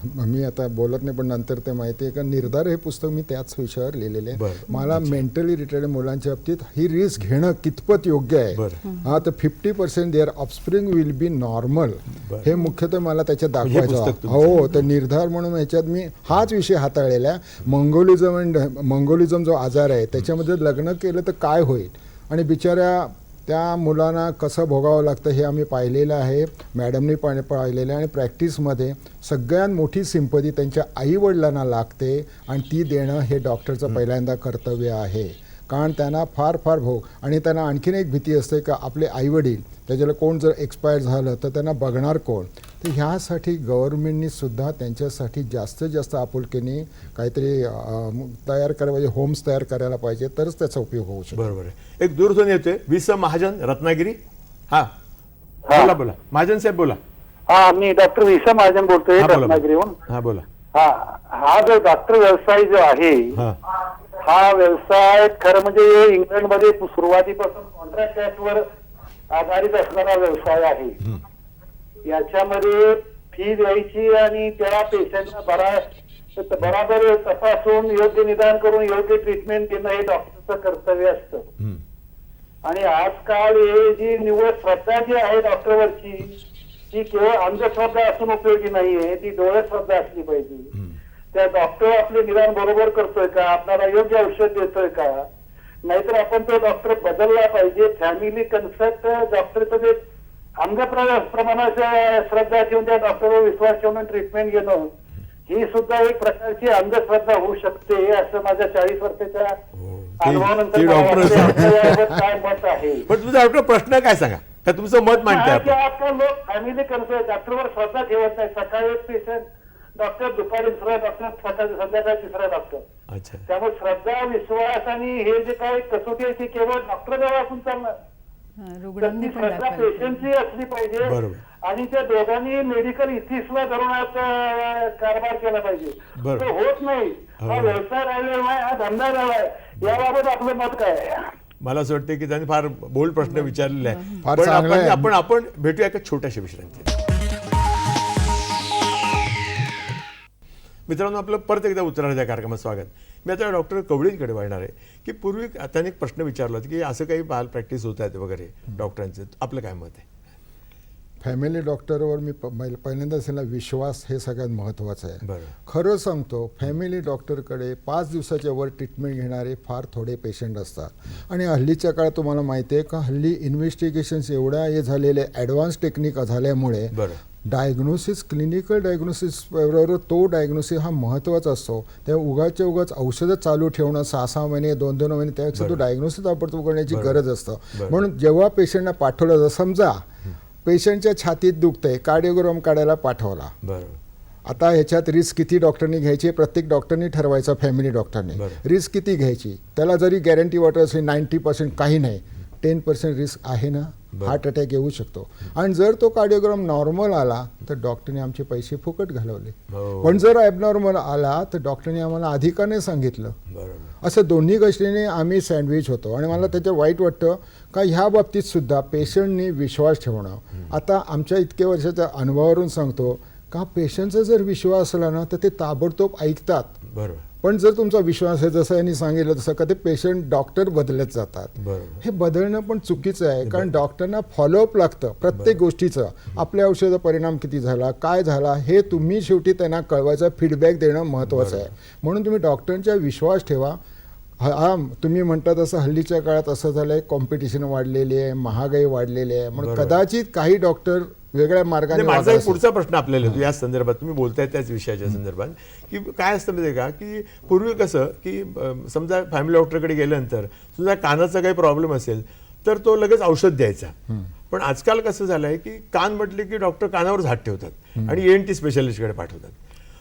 B: मी आता बोलत नाही, पण नंतर ते माहिती आहे का, निर्धार हे पुस्तक मी त्याच विषयावर लिहिलेले आहे.
A: बरं.
B: मला मेंटली रिटायर्ड मुलांच्या बाबतीत ही रिस्क घेणं कितपत योग्य आहे.
A: बरं.
B: हा, तर 50% their offspring will be normal,
A: बरं.
B: हे मुख्यतः मला त्याच्यात
A: हे
B: दाखवायचं.
A: पुस्तक तुमचं.
B: हो, तर निर्धार म्हणून ह्याच्यात मी हाच विषय हाताळलेला आहे. मंगोलिझम जो आजार आहे त्याच्यामध्ये लग्न केलं तर काय होईल आणि बिचाऱ्या त्या मुलांना कसं भोगावं लागतं हे आम्ही पाहिलेलं आहे, मॅडमनी पाहिलेलं आहे. आणि प्रॅक्टिसमध्ये सगळ्यात मोठी सिंपती त्यांच्या आईवडिलांना लागते आणि ती देणं हे डॉक्टरचं पहिल्यांदा कर्तव्य आहे. कारण त्यांना फार फार भोग, आणि त्यांना आणखीन एक भीती असते का आपले आईवडील त्याच्याला कोण जर एक्सपायर झालं तर त्यांना बघणार कोण. तर ह्यासाठी गव्हर्नमेंटनी सुद्धा त्यांच्यासाठी जास्तीत जास्त आपुलकीने काहीतरी तयार करायला पाहिजे, होम्स तयार करायला पाहिजे, तरच त्याचा उपयोग होऊ शकतो.
A: बरोबर आहे. एक दूरध्वनी येतोय, विस महाजन, रत्नागिरी. हा, बोला बोला महाजन साहेब, बोला.
D: हा, मी डॉक्टर विसा महाजन बोलतोय
A: हा, बोला, बोला.
D: रत्नागिरीहून.
A: हा, बोला.
D: हा जो डॉक्टर व्यवसाय जो आहे,
A: हा,
D: हा व्यवसाय खरं म्हणजे इंग्लंडमध्ये सुरुवातीपासून कॉन्ट्रॅक्ट ऍक्टवर आधारित असणारा व्यवसाय आहे. याच्यामध्ये फी द्यायची आणि त्या पेशंटला बराबर तपासून योग्य निदान करून योग्य ट्रीटमेंट देणं हे डॉक्टरचं कर्तव्य असतं. आणि आजकाल हे जी निव्वळ श्रद्धा जी आहे डॉक्टरवरची, ती केवळ अंधश्रद्धा असून उपयोगी नाहीये, ती डोळ्यात श्रद्धा असली पाहिजे. त्या डॉक्टर आपले निदान बरोबर करतोय का, आपल्याला योग्य औषध देतोय का, नाहीतर आपण तो डॉक्टर बदलला पाहिजे. फॅमिली कन्सेप्ट डॉक्टरचं जे अंगप्रमाणाच्या श्रद्धा ठेवून त्या डॉक्टरवर विश्वास ठेवून ट्रीटमेंट घेणं, ही सुद्धा एक प्रकारची अंधश्रद्धा होऊ शकते, असं माझ्या 40 वर्षाच्या अनुभवानंतर मला वाटतं. याबाबत काय मत आहे?
A: पण तुमचा डॉक्टर प्रश्न काय सांगा, का तुमचं मत मांडताय आपण?
D: आजकाल लोक फॅमिली कन्सेप्ट डॉक्टरवर श्रद्धा ठेवत नाही. सकाळी एक पेशंट डॉक्टर, दुपारी दुसरा डॉक्टर, संध्याकाळी तिसरा डॉक्टर.
A: अच्छा.
D: त्यामुळे श्रद्धा, विश्वास आणि हे जे काही कसोटी आहे ती केवळ डॉक्टर असून चालणार.
C: रुग्णांनी
D: ती
C: पण
D: श्रद्धा
C: दाखवायला
D: पेशंटची असली पाहिजे.
A: बरोबर.
D: आणि त्या दोघांनी मेडिकल इथिक्सला धरून कारभार केला पाहिजे.
A: बरोबर.
D: तो होत नाही. हा व्यवसाय राहिलेला नाही, हा धंदा राहिलाय. याबाबत आपलं मत काय आहे?
A: मला असं वाटतं की त्यांनी फार बोल्ड प्रश्न विचारलेला आहे.
B: फार
A: पण
B: चांगला आहे.
A: आपण भेटूया एका छोट्याशा विश्रांती. मित्रांनो, आपलं परत एकदा उत्तरार्ध या कार्यक्रमात स्वागत. मी आता डॉक्टर कवळींकडे वळणार आहे की पूर्वी त्यांनी एक प्रश्न विचारला होता की असं काही बाल प्रॅक्टिस होत आहेत वगैरे डॉक्टरांचं, आपलं काय मत आहे?
B: फॅमिली डॉक्टरवर मी पहिल्यांदाच त्यांना विश्वास हे सगळ्यात महत्त्वाचं आहे.
A: बरं.
B: खरं सांगतो, फॅमिली डॉक्टरकडे 5 दिवसाच्या वर ट्रीटमेंट घेणारे फार थोडे पेशंट असतात आणि हल्लीच्या काळात तुम्हाला माहिती आहे का, हल्ली इन्व्हेस्टिगेशन्स एवढ्या हे झालेले ॲडव्हान्स टेक्निक झाल्यामुळे
A: बरं.
B: डायग्नोसिस, क्लिनिकल डायग्नोसिस बरोबर तो डायग्नोसिस हा महत्त्वाचा असतो. तेव्हा उगाच औषधं चालू ठेवणं 6-6 महिने 2-2 महिने त्यापेक्षा तो डायग्नोसिस ताबडतोब करण्याची गरज असतं. म्हणून जेव्हा पेशंटला पाठवलं जातं, समजा पेशंटच्या छातीत दुखतंय, कार्डिओग्राम काढायला पाठवला.
A: बरं.
B: आता ह्याच्यात रिस्क किती डॉक्टरनी घ्यायची प्रत्येक डॉक्टरनी ठरवायचं. फॅमिली डॉक्टरने रिस्क किती घ्यायची, त्याला जरी गॅरंटी वाटत असेल 90% काही नाही, 10% रिस्क आहे ना, हार्ट अटॅक येऊ शकतो. आणि जर तो कार्डिओग्राम नॉर्मल आला तर डॉक्टरने आमचे पैसे फुकट घालवले. पण जर ॲबनॉर्मल आला तर डॉक्टरने आम्हाला अधिकाने सांगितलं.
A: बरोबर.
B: असं दोन्ही गोष्टीने आम्ही सँडविच होतो. आणि मला त्याच्यात वाईट वाटतं का ह्या बाबतीत सुद्धा पेशंटनी विश्वास ठेवणं. आता आमच्या इतक्या वर्षाच्या अनुभवावरून सांगतो का पेशंटचा जर विश्वास असला ना तर ते ताबडतोब ऐकतात.
A: बरोबर.
B: पण जर तुमचा विश्वास आहे, जसं यांनी सांगितलं तसं, का ते पेशंट डॉक्टर बदलत जातात.
A: बरोबर.
B: हे बदलणं पण चुकीचं आहे, कारण डॉक्टरना फॉलोअप लागतं प्रत्येक गोष्टीचं. आपल्या औषधाचा परिणाम किती झाला, काय झाला, हे तुम्ही शेवटी त्यांना कळवायचा, फीडबॅक देणं महत्त्वाचं आहे. म्हणून तुम्ही डॉक्टरांचा विश्वास ठेवा. हा तुम्ही म्हणता तसं हल्लीच्या काळात असं झालं आहे, कॉम्पिटिशन वाढलेली आहे, महागाई वाढलेली आहे, म्हणून कदाचित काही डॉक्टर वेगळ्या मार्गाने
A: माझा एक पुढचा प्रश्न आपल्याला येतो या संदर्भात, तुम्ही बोलताय त्याच विषयाच्या संदर्भात, की काय असतं माहिती का, की पूर्वी कसं की समजा फॅमिली डॉक्टरकडे गेल्यानंतर सुद्धा कानाचा काही प्रॉब्लेम असेल तर तो लगेच औषध द्यायचा. पण आजकाल कसं झालंय की कान म्हटले की डॉक्टर कानावरच हात ठेवतात आणि ENT स्पेशालिस्टकडे पाठवतात.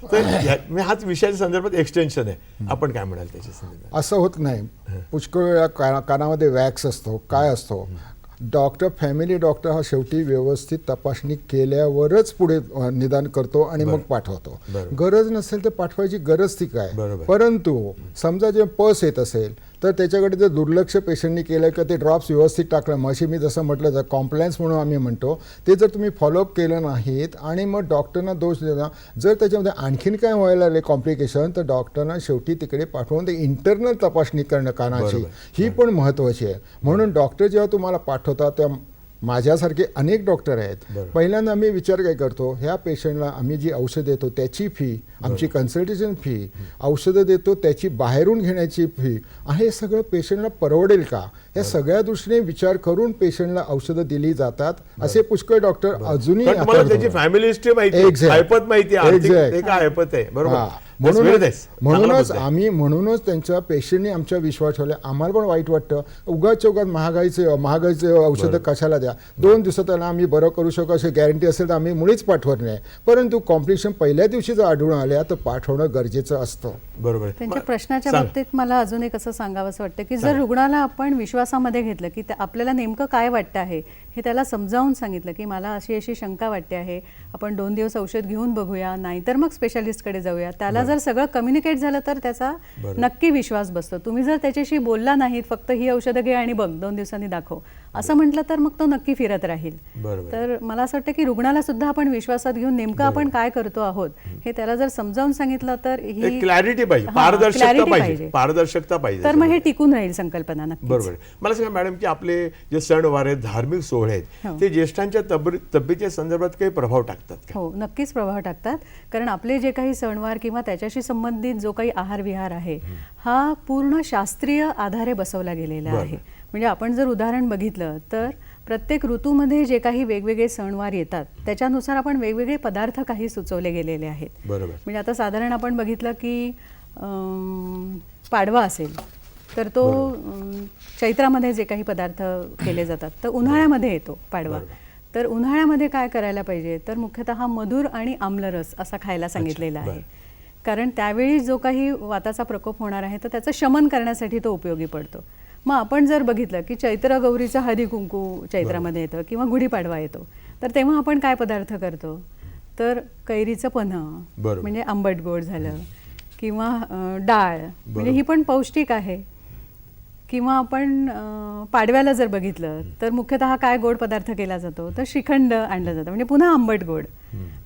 A: तर हाच विषयाच्या संदर्भात एक्सटेन्शन आहे. आपण काय म्हणाल त्याच्या संदर्भात?
B: असं होत नाही. पुष्कळ वेळा कानामध्ये वॅक्स असतो, काय असतो, डॉक्टर, फॅमिली डॉक्टर हा शेवटी व्यवस्थित तपासणी केल्यावरच पुढे निदान करतो आणि मग पाठवतो. गरज नसेल तर पाठवायची गरज ती काय. परंतु समजा जे पस येत असेल तर त्याच्याकडे जर दुर्लक्ष पेशंटनी केलं किंवा ते ड्रॉप्स व्यवस्थित टाकलं, मशी मी जसं म्हटलं तर कॉम्प्लायन्स म्हणून आम्ही म्हणतो, ते जर तुम्ही फॉलोअप केलं नाहीत आणि मग डॉक्टरना दोष देता, जर त्याच्यामध्ये आणखीन काय व्हायला लागले कॉम्प्लिकेशन, तर डॉक्टरना शेवटी तिकडे पाठवून ते इंटरनल तपासणी करणं कानाची ही पण महत्त्वाची आहे. म्हणून डॉक्टर जेव्हा तुम्हाला पाठवतात तेव्हा माझ्यासारखे अनेक डॉक्टर आहेत. पहिल्यांदा आम्ही विचार काय करतो, ह्या पेशंटला आम्ही जी औषधं देतो त्याची फी, आमची कन्सल्टेशन फी, औषधं देतो त्याची बाहेरून घेण्याची फी, हे सगळं पेशंटला परवडेल का, या सगळ्या दृष्टीने विचार करून पेशंटला औषधं दिली जातात. असे पुष्कळ डॉक्टर अजूनही
A: त्याची फॅमिली हिस्ट्री माहिती, ऐपत माहिती आहे. बरोबर.
B: म्हणूनच त्यांच्या पेशंटने आमच्या विश्वास ठेवला. आम्हाला पण वाईट वाटतं, उगाच महागाईचे औषधं कशाला द्या, 2 दिवसात त्याला आम्ही बरं करू शकू अशी गॅरंटी असेल तर आम्ही मुळीच पाठवत नाही. परंतु कॉम्प्लिकेशन पहिल्या दिवशी जर आढळून आल्या तर पाठवणं गरजेचं असतं.
A: बरोबर.
C: त्यांच्या प्रश्नाच्या बाबतीत मला अजून एक असं सांगावंसं वाटतं की जर रुग्णाला आपण विश्वासामध्ये घेतलं की आपल्याला नेमकं काय वाटतं आहे हे त्याला समजावून सांगितलं की मला अशी अशी शंका वाटते आहे, आपण 2 दिवस औषध घेऊन बघूया, नाहीतर मग स्पेशालिस्टकडे जाऊया, त्याला जर सगळं कम्युनिकेट झालं तर त्याचा नक्की विश्वास बसतो. तुम्ही जर त्याच्याशी बोलला नाहीत, फक्त ही औषधं घे आणि बघ 2 दिवसांनी दाखव असं म्हटलं तर मग तो नक्की फिरत राहील. तर मला असं वाटतं की रुग्णाला सुद्धा आपण विश्वासात घेऊन नेमकं आपण काय करतो आहोत हे त्याला जर समजावून सांगितलं तर ही
A: क्लॅरिटी पाहिजे, पारदर्शकता पाहिजे,
C: तर मग हे टिकून राहील संकल्पना. नक्की.
A: बरोबर. मला सांगा मॅडम की आपले जे सणवार आहेत, धार्मिक सोहळे आहेत, ते ज्येष्ठांच्या तब्येतीच्या संदर्भात काही प्रभाव टाकतात का?
C: हो, नक्कीच प्रभाव टाकतात. कारण आपले जे काही सणवार किंवा त्याच्याशी संबंधित जो काही आहार विहार आहे हा पूर्ण शास्त्रीय आधारे बसवला गेलेला आहे. म्हणजे आपण जर उदाहरण बघितलं तर प्रत्येक ऋतूमध्ये जे काही वेगवेगळे सणवार येतात त्याच्यानुसार आपण वेगवेगळे पदार्थ काही सुचवले गेलेले आहेत.
A: बरोबर.
C: म्हणजे आता साधारण आपण बघितलं की पाडवा असेल तर तो चैत्रामध्ये जे काही पदार्थ केले जातात तर उन्हाळ्यामध्ये येतो पाडवा. तर उन्हाळ्यामध्ये काय करायला पाहिजे तर मुख्यतः मधुर आणि आम्लरस असा खायला सांगितलेला आहे. कारण त्यावेळी जो काही वाताचा प्रकोप होणार आहे तर त्याचं शमन करण्यासाठी तो उपयोगी पडतो. मग आपण जर बघितलं की चैत्र गौरीचं हळदी कुंकू चैत्रामध्ये येतं किंवा गुढीपाडवा येतो तर तेव्हा आपण काय पदार्थ करतो तर कैरीचं पन्हं, म्हणजे आंबट गोड झालं, किंवा डाळ, म्हणजे ही पण पौष्टिक आहे. किंवा आपण पाडव्याला जर बघितलं तर मुख्यतः काय गोड पदार्थ केला जातो तर श्रीखंड आणलं जातं, म्हणजे पुन्हा आंबट गोड.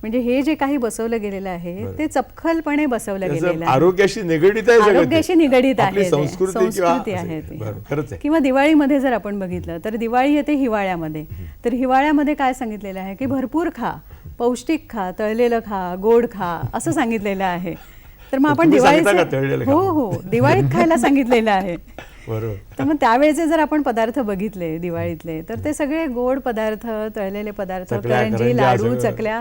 C: म्हणजे हे जे काही बसवलं गेलेलं आहे ते चपखलपणे बसवलं
A: त्याचं
C: गेलेलं आहे,
A: आरोग्याशी निगडीत आहे सगळं ते.
C: आरोग्याशी निगडीत
A: आपली
C: आहे ते.
A: संस्कृती
C: आहे ती.
A: बरं, खरंच आहे.
C: किंवा दिवाळीमध्ये जर आपण बघितलं तर दिवाळी येते हिवाळ्यामध्ये. तर हिवाळ्यामध्ये काय सांगितलेलं आहे की भरपूर खा, पौष्टिक खा, तळलेलं खा, गोड खा असं सांगितलेलं आहे. तर मग आपण
A: तुम्ही सांगितलं
C: दिवाळीचं
A: का तळलेलं खा?
C: हो हो दिवाळीत खायला सांगितलेलं आहे.
A: बरोबर.
C: तर मग त्यावेळेचे जर आपण पदार्थ बघितले दिवाळीतले तर ते सगळे गोड पदार्थ, तळलेले पदार्थ,
A: चकल्या,
C: करंजी,
A: करंज्या
C: लाडू,
A: सगळं.
C: चकल्या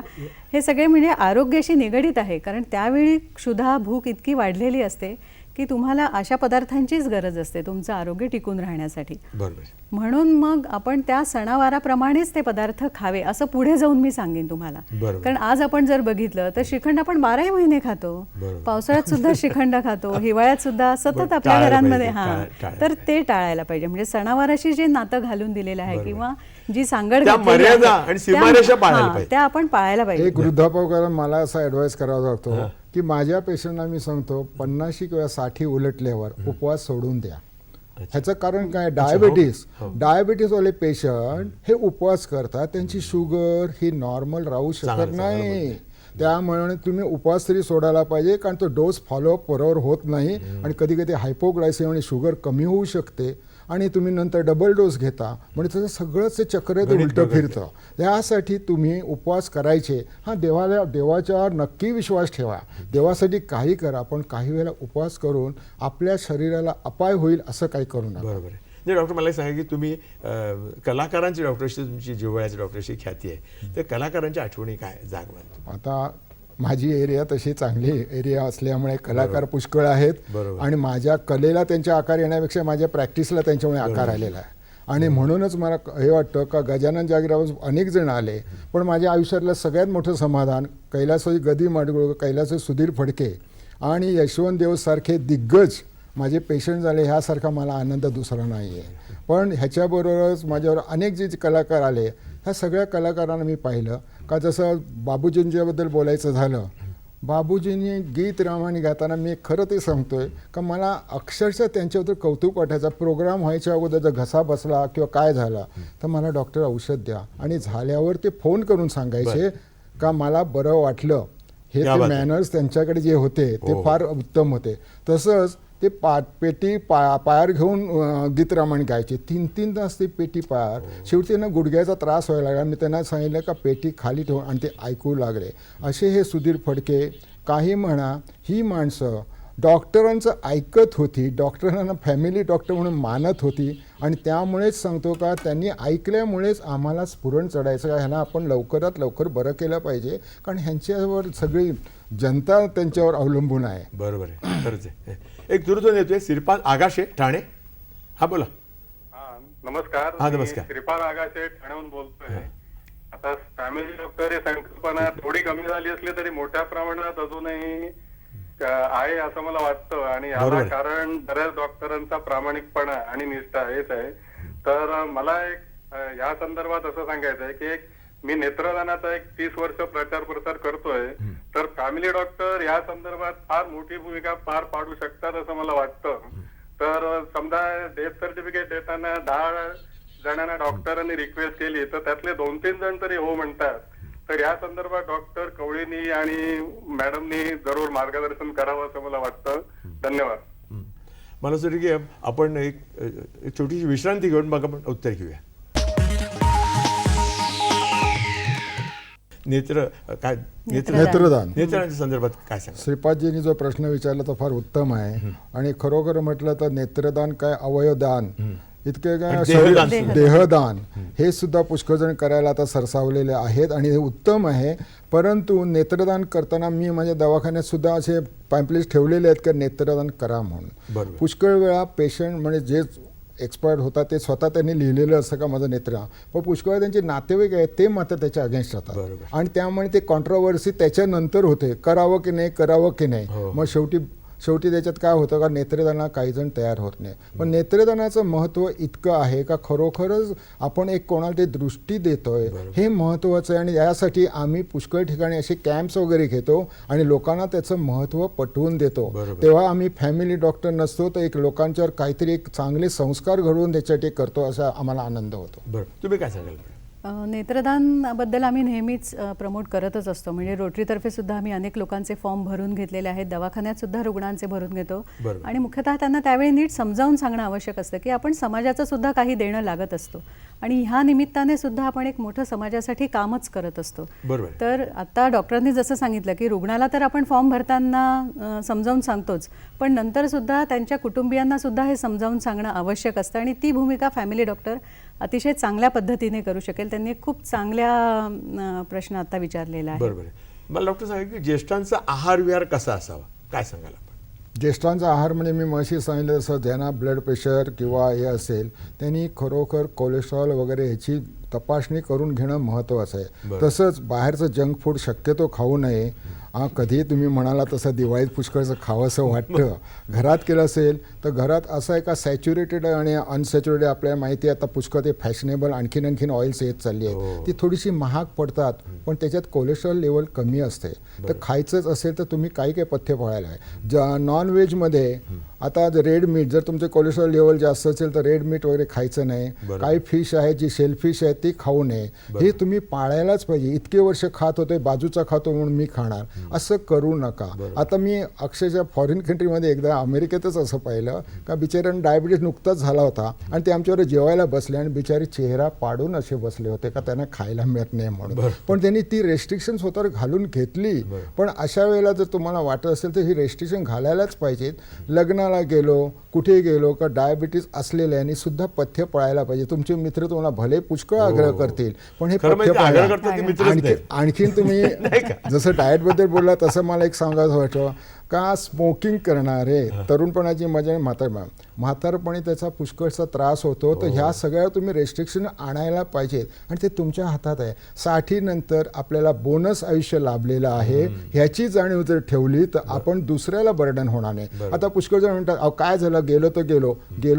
C: हे सगळे म्हणजे आरोग्याशी निगडीत आहे. कारण त्यावेळी क्षुधा, भूक इतकी वाढलेली असते की तुम्हाला अशा पदार्थांचीच गरज असते तुमचं आरोग्य टिकून राहण्यासाठी.
A: बरोबर.
C: म्हणून मग आपण त्या सणावाराप्रमाणेच ते पदार्थ खावे असं पुढे जाऊन मी सांगेन तुम्हाला.
A: बरोबर.
C: कारण आज आपण जर बघितलं तर श्रीखंड आपण 12ही महिने खातो.
A: बरोबर.
C: पावसाळ्यात सुद्धा श्रीखंड खातो, हिवाळ्यात सुद्धा सतत
A: बरं,
C: आपल्या
A: टाळायला
C: घरांमध्ये
A: पाहिजे, टाळायला
C: तर ते टाळायला पाहिजे. म्हणजे सणावाराशी जे नातं घालून दिलेलं आहे किंवा जी सांगड
A: त्या
C: घातलेली आहे,
A: मर्यादा आणि सीमारेषा पाळायला
C: हां,
A: पाहिजे.
C: त्या आपण पाळायला पाहिजे.
B: एक वृद्धापकाळात मला असा ॲडवाईस करावा लागतो की माझ्या पेशंटना मी सांगतो 50 किंवा 60 उलटल्यावर उपवास सोडून द्या. ह्याचं कारण काय, डायबिटीसवाले पेशंट हे उपवास करतात, त्यांची शुगर ही नॉर्मल राहू शकत नाही. त्यामुळे तुम्ही उपवास तरी सोडायला पाहिजे, कारण तो डोस फॉलोअप बरोबर होत नाही आणि कधी कधी हायपोग्लायसेमिया आणि शुगर कमी होऊ शकते आणि तुम्ही नंतर डबल डोस घेता, म्हणजे त्याचं सगळंच ते चक्र ते उलटं फिरतं. त्यासाठी तुम्ही उपवास करायचे. हां, देवाच्यावर नक्की विश्वास ठेवा, देवासाठी काही करा, पण काही वेळेला उपवास करून आपल्या शरीराला अपाय होईल असं काही करू नका.
A: बरोबर आहे. म्हणजे डॉक्टर मला सांगा की तुम्ही कलाकारांची डॉक्टरशी, तुमची जिव्हाळ्याच्या डॉक्टरशी ख्याती आहे, तर कलाकारांच्या आठवणी काय जागवाल?
B: आता माझी एरिया तशी चांगली एरिया असल्यामुळे कलाकार पुष्कळ आहेत
A: बरोबर.
B: आणि माझ्या कलेला त्यांच्या आकार येण्यापेक्षा माझ्या प्रॅक्टिसला त्यांच्यामुळे आकार आलेला आहे. आणि म्हणूनच मला हे वाटतं का गजानन जागीरवर अनेक जण आले, पण माझ्या आयुष्यातलं सगळ्यात मोठं समाधान कैलासवासी गदी माडगुळ, कैलासवासी सुधीर फडके आणि यशवंत देवसारखे दिग्गज माझे पेशंट झाले, ह्यासारखा मला आनंद दुसरा नाही आहे. पण ह्याच्याबरोबरच माझ्यावर अनेक जे कलाकार आले, ह्या सगळ्या कलाकारांना मी पाहिलं का. जसं बाबूजींच्याबद्दल बोलायचं झालं, बाबूजींनी गीत रामाने गाताना मी खरं ते सांगतोय का मला अक्षरशः त्यांच्याबद्दल कौतुक वाटायचं. प्रोग्राम व्हायच्या अगोदर जर घसा बसला किंवा काय झालं तर मला डॉक्टर औषध द्या, आणि झाल्यावर ते फोन करून सांगायचे का मला बरं वाटलं. हे ते मॅनर्स त्यांच्याकडे जे होते ते फार उत्तम होते. तसंच ते पेटी पायार घेऊन गीत रामायण गायचे, 3-3 तास ते पेटी पायार. शेवटी त्यांना गुडघ्याचा त्रास व्हायला लागला. मी त्यांना सांगितलं का पेटी खाली ठेवून, आणि ते ऐकू लागले. असे हे सुधीर फडके, काही म्हणा, ही माणसं डॉक्टरांचं ऐकत होती, डॉक्टरांना फॅमिली डॉक्टर म्हणून मानत होती, आणि त्यामुळेच सांगतो का त्यांनी ऐकल्यामुळेच आम्हाला स्फुरण चढायचं का ह्यांना आपण लवकरात लवकर बरं केलं पाहिजे, कारण ह्यांच्यावर सगळी जनता त्यांच्यावर अवलंबून आहे.
A: बरोबर आहे, खरंच आहे. एक दुरुत्व येतोय श्रीपाद आगाशे, ठाणे. हा बोला.
D: नमस्कार.
A: हा, नमस्कार.
D: श्रीपाद आगाशे, ठाण्याहून बोलतोय. आता फॅमिली डॉक्टर ही संकल्पना थोडी कमी झाली असली तरी मोठ्या प्रमाणात अजूनही आहे असं मला वाटतं, आणि याला कारण बऱ्याच डॉक्टरांचा प्रामाणिकपणा आणि निष्ठा हेच आहे. तर मला एक या संदर्भात असं सांगायचं आहे की मी नेत्रदानाचा एक 30 वर्ष प्रचार प्रसार करतोय, तर फॅमिली डॉक्टर या संदर्भात फार मोठी भूमिका पार पाडू शकतात असं मला वाटतं. तर समजा डेथ सर्टिफिकेट देताना 10 जणांना डॉक्टरांनी रिक्वेस्ट केली तर त्यातले 2-3 जण तरी हो म्हणतात. तर या संदर्भात डॉक्टर कवळींनी आणि मॅडमनी जरूर मार्गदर्शन करावं असं मला वाटतं. धन्यवाद.
A: मला असं वाटतं की आपण एक छोटीशी विश्रांती घेऊन मग आपण उत्तर घेऊया. नेत्रांच्या संदर्भात काय सांगा?
B: श्रीपादजींनी जो प्रश्न विचारला तो फार उत्तम आहे, आणि खरोखर म्हटलं तर नेत्रदान काय, अवयवदान इतके काय, देहदान हे सुद्धा पुष्कळ जण करायला आता सरसावलेले आहेत, आणि हे उत्तम आहे. परंतु नेत्रदान करताना मी माझ्या दवाखान्यात सुद्धा असे पॅम्पलेट्स ठेवलेले आहेत की नेत्रदान करा म्हणून. पुष्कळ वेळा पेशंट म्हणजे जे एक्सपर्ट होता ते स्वतः त्यांनी लिहिलेलं असतं का माझं नेत्र, पण पुष्कळ त्यांचे नातेवाईक आहेत ते मात्र त्याच्या अगेन्स्ट राहतात, आणि त्यामुळे ते कॉन्ट्रोवर्सी त्याच्यानंतर होते, करावं की नाही करावं की नाही. मग शेवटी शेवटी त्याच्यात काय होतं का नेत्रदानाला काही जण तयार होत नाही. पण नेत्रदानाचं महत्त्व इतकं आहे का खरोखरच आपण एक कोणाला ते दृष्टी देतोय हे महत्त्वाचं आहे. आणि यासाठी आम्ही पुष्कळ ठिकाणी असे कॅम्प्स वगैरे घेतो आणि लोकांना त्याचं महत्त्व पटवून देतो. तेव्हा आम्ही फॅमिली डॉक्टर नसतो तर एक लोकांच्यावर काहीतरी एक चांगले संस्कार घडवून त्याच्यासाठी करतो, असा आम्हाला आनंद होतो.
A: बरं, तुम्ही काय सांगाल?
C: नेत्रदानबद्दल आम्ही नेहमीच प्रमोट करतच असतो. म्हणजे रोटरीतर्फे सुद्धा आम्ही अनेक लोकांचे फॉर्म भरून घेतलेले आहेत, दवाखान्यात सुद्धा रुग्णांचे भरून घेतो. आणि मुख्यतः त्यांना त्यावेळी नीट समजावून सांगणं आवश्यक असतं की आपण समाजाचं सुद्धा काही देणं लागत असतो आणि ह्या निमित्ताने सुद्धा आपण एक मोठं समाजासाठी कामच करत असतो. तर आता डॉक्टरांनी जसं सांगितलं की रुग्णाला तर आपण फॉर्म भरताना समजावून सांगतोच, पण नंतर सुद्धा त्यांच्या कुटुंबियांना सुद्धा हे समजावून सांगणं आवश्यक असतं आणि ती भूमिका फॅमिली डॉक्टर अतिशय चांगल्या पद्धतीने करू शकेल. त्यांनी खूप चांगल्या प्रश्न आता विचारलेला आहे.
A: बरोबर. मला डॉक्टर सांगा की ज्येष्ठांचा आहार विहार कसा असावा, काय सांगाल आपण?
B: ज्येष्ठांचा आहार म्हणजे मी मशी सांगितलं तसं ज्यांना ब्लड प्रेशर किंवा हे असेल त्यांनी खरोखर कोलेस्ट्रॉल वगैरे ह्याची तपासणी करून घेणं महत्त्वाचं आहे. तसंच बाहेरचं जंक फूड शक्यतो खाऊ नये. कधी तुम्ही म्हणाला तसं दिवाळीत पुष्कळचं खावंसं वाटतं, घरात केलं असेल तर घरात असं आहे का सॅच्युरेटेड आणि अनसॅच्युरेटेड आपल्याला माहिती आहे आता पुष्कळ ते फॅशनेबल आणखीन ऑइल्स येत चालली आहेत. ती थोडीशी महाग पडतात पण त्याच्यात कोलेस्ट्रॉल लेवल कमी असते. तर खायचंच असेल तर तुम्ही काही पथ्य पाळायला आहे. नॉनव्हेजमध्ये आता रेड मीट, जर तुमचे कोलेस्ट्रॉल लेवल जास्त असेल तर रेड मीट वगैरे खायचं नाही. काही फिश आहेत जी शेलफिश आहे ती खाऊ नये. हे तुम्ही पाळायलाच पाहिजे. इतके वर्ष खात होते, बाजूचा खातो म्हणून मी खाणार असं करू नका. आता मी अक्षरशः फॉरेन कंट्रीमध्ये एकदा अमेरिकेतच असं पाहिलं का बिचाऱ्यांना डायबिटीज नुकताच झाला होता आणि ते आमच्यावर जेवायला बसले आणि बिचारी चेहरा पाडून असे बसले होते का त्यांना खायला मिळत नाही म्हणून. पण त्यांनी ती रेस्ट्रिक्शन स्वतःवर घालून घेतली. पण अशा वेळेला जर तुम्हाला वाटत असेल तर ही रेस्ट्रिक्शन घालायलाच पाहिजेत. लग्नाला गेलो, कुठे गेलो का डायबिटीज असलेल्यांनी सुद्धा पथ्य पाळायला पाहिजे. तुमचे मित्र तुम्हाला भले पुष्कळ आग्रह करतील पण हे पथ्य पाळा. आणखीन तुम्ही जसं डाएट बद्दल बोलला तसं मला एक सांगायचं वाटतं का स्मोकिंग करणारे तरुणपणाची मजा आणि म्हातारपणी त्याचा पुष्कळचा त्रास होतो. तर ह्या सगळ्या तुम्ही रेस्ट्रिक्शन आणायला पाहिजेत आणि ते तुमच्या हातात आहे. 60 नंतर आपल्याला बोनस आयुष्य लाभलेलं आहे ह्याची जाणीव जर ठेवली तर आपण दुसऱ्याला बर्डन होणार नाही. आता पुष्कळ जण म्हणतात अहो काय झालं, गेलो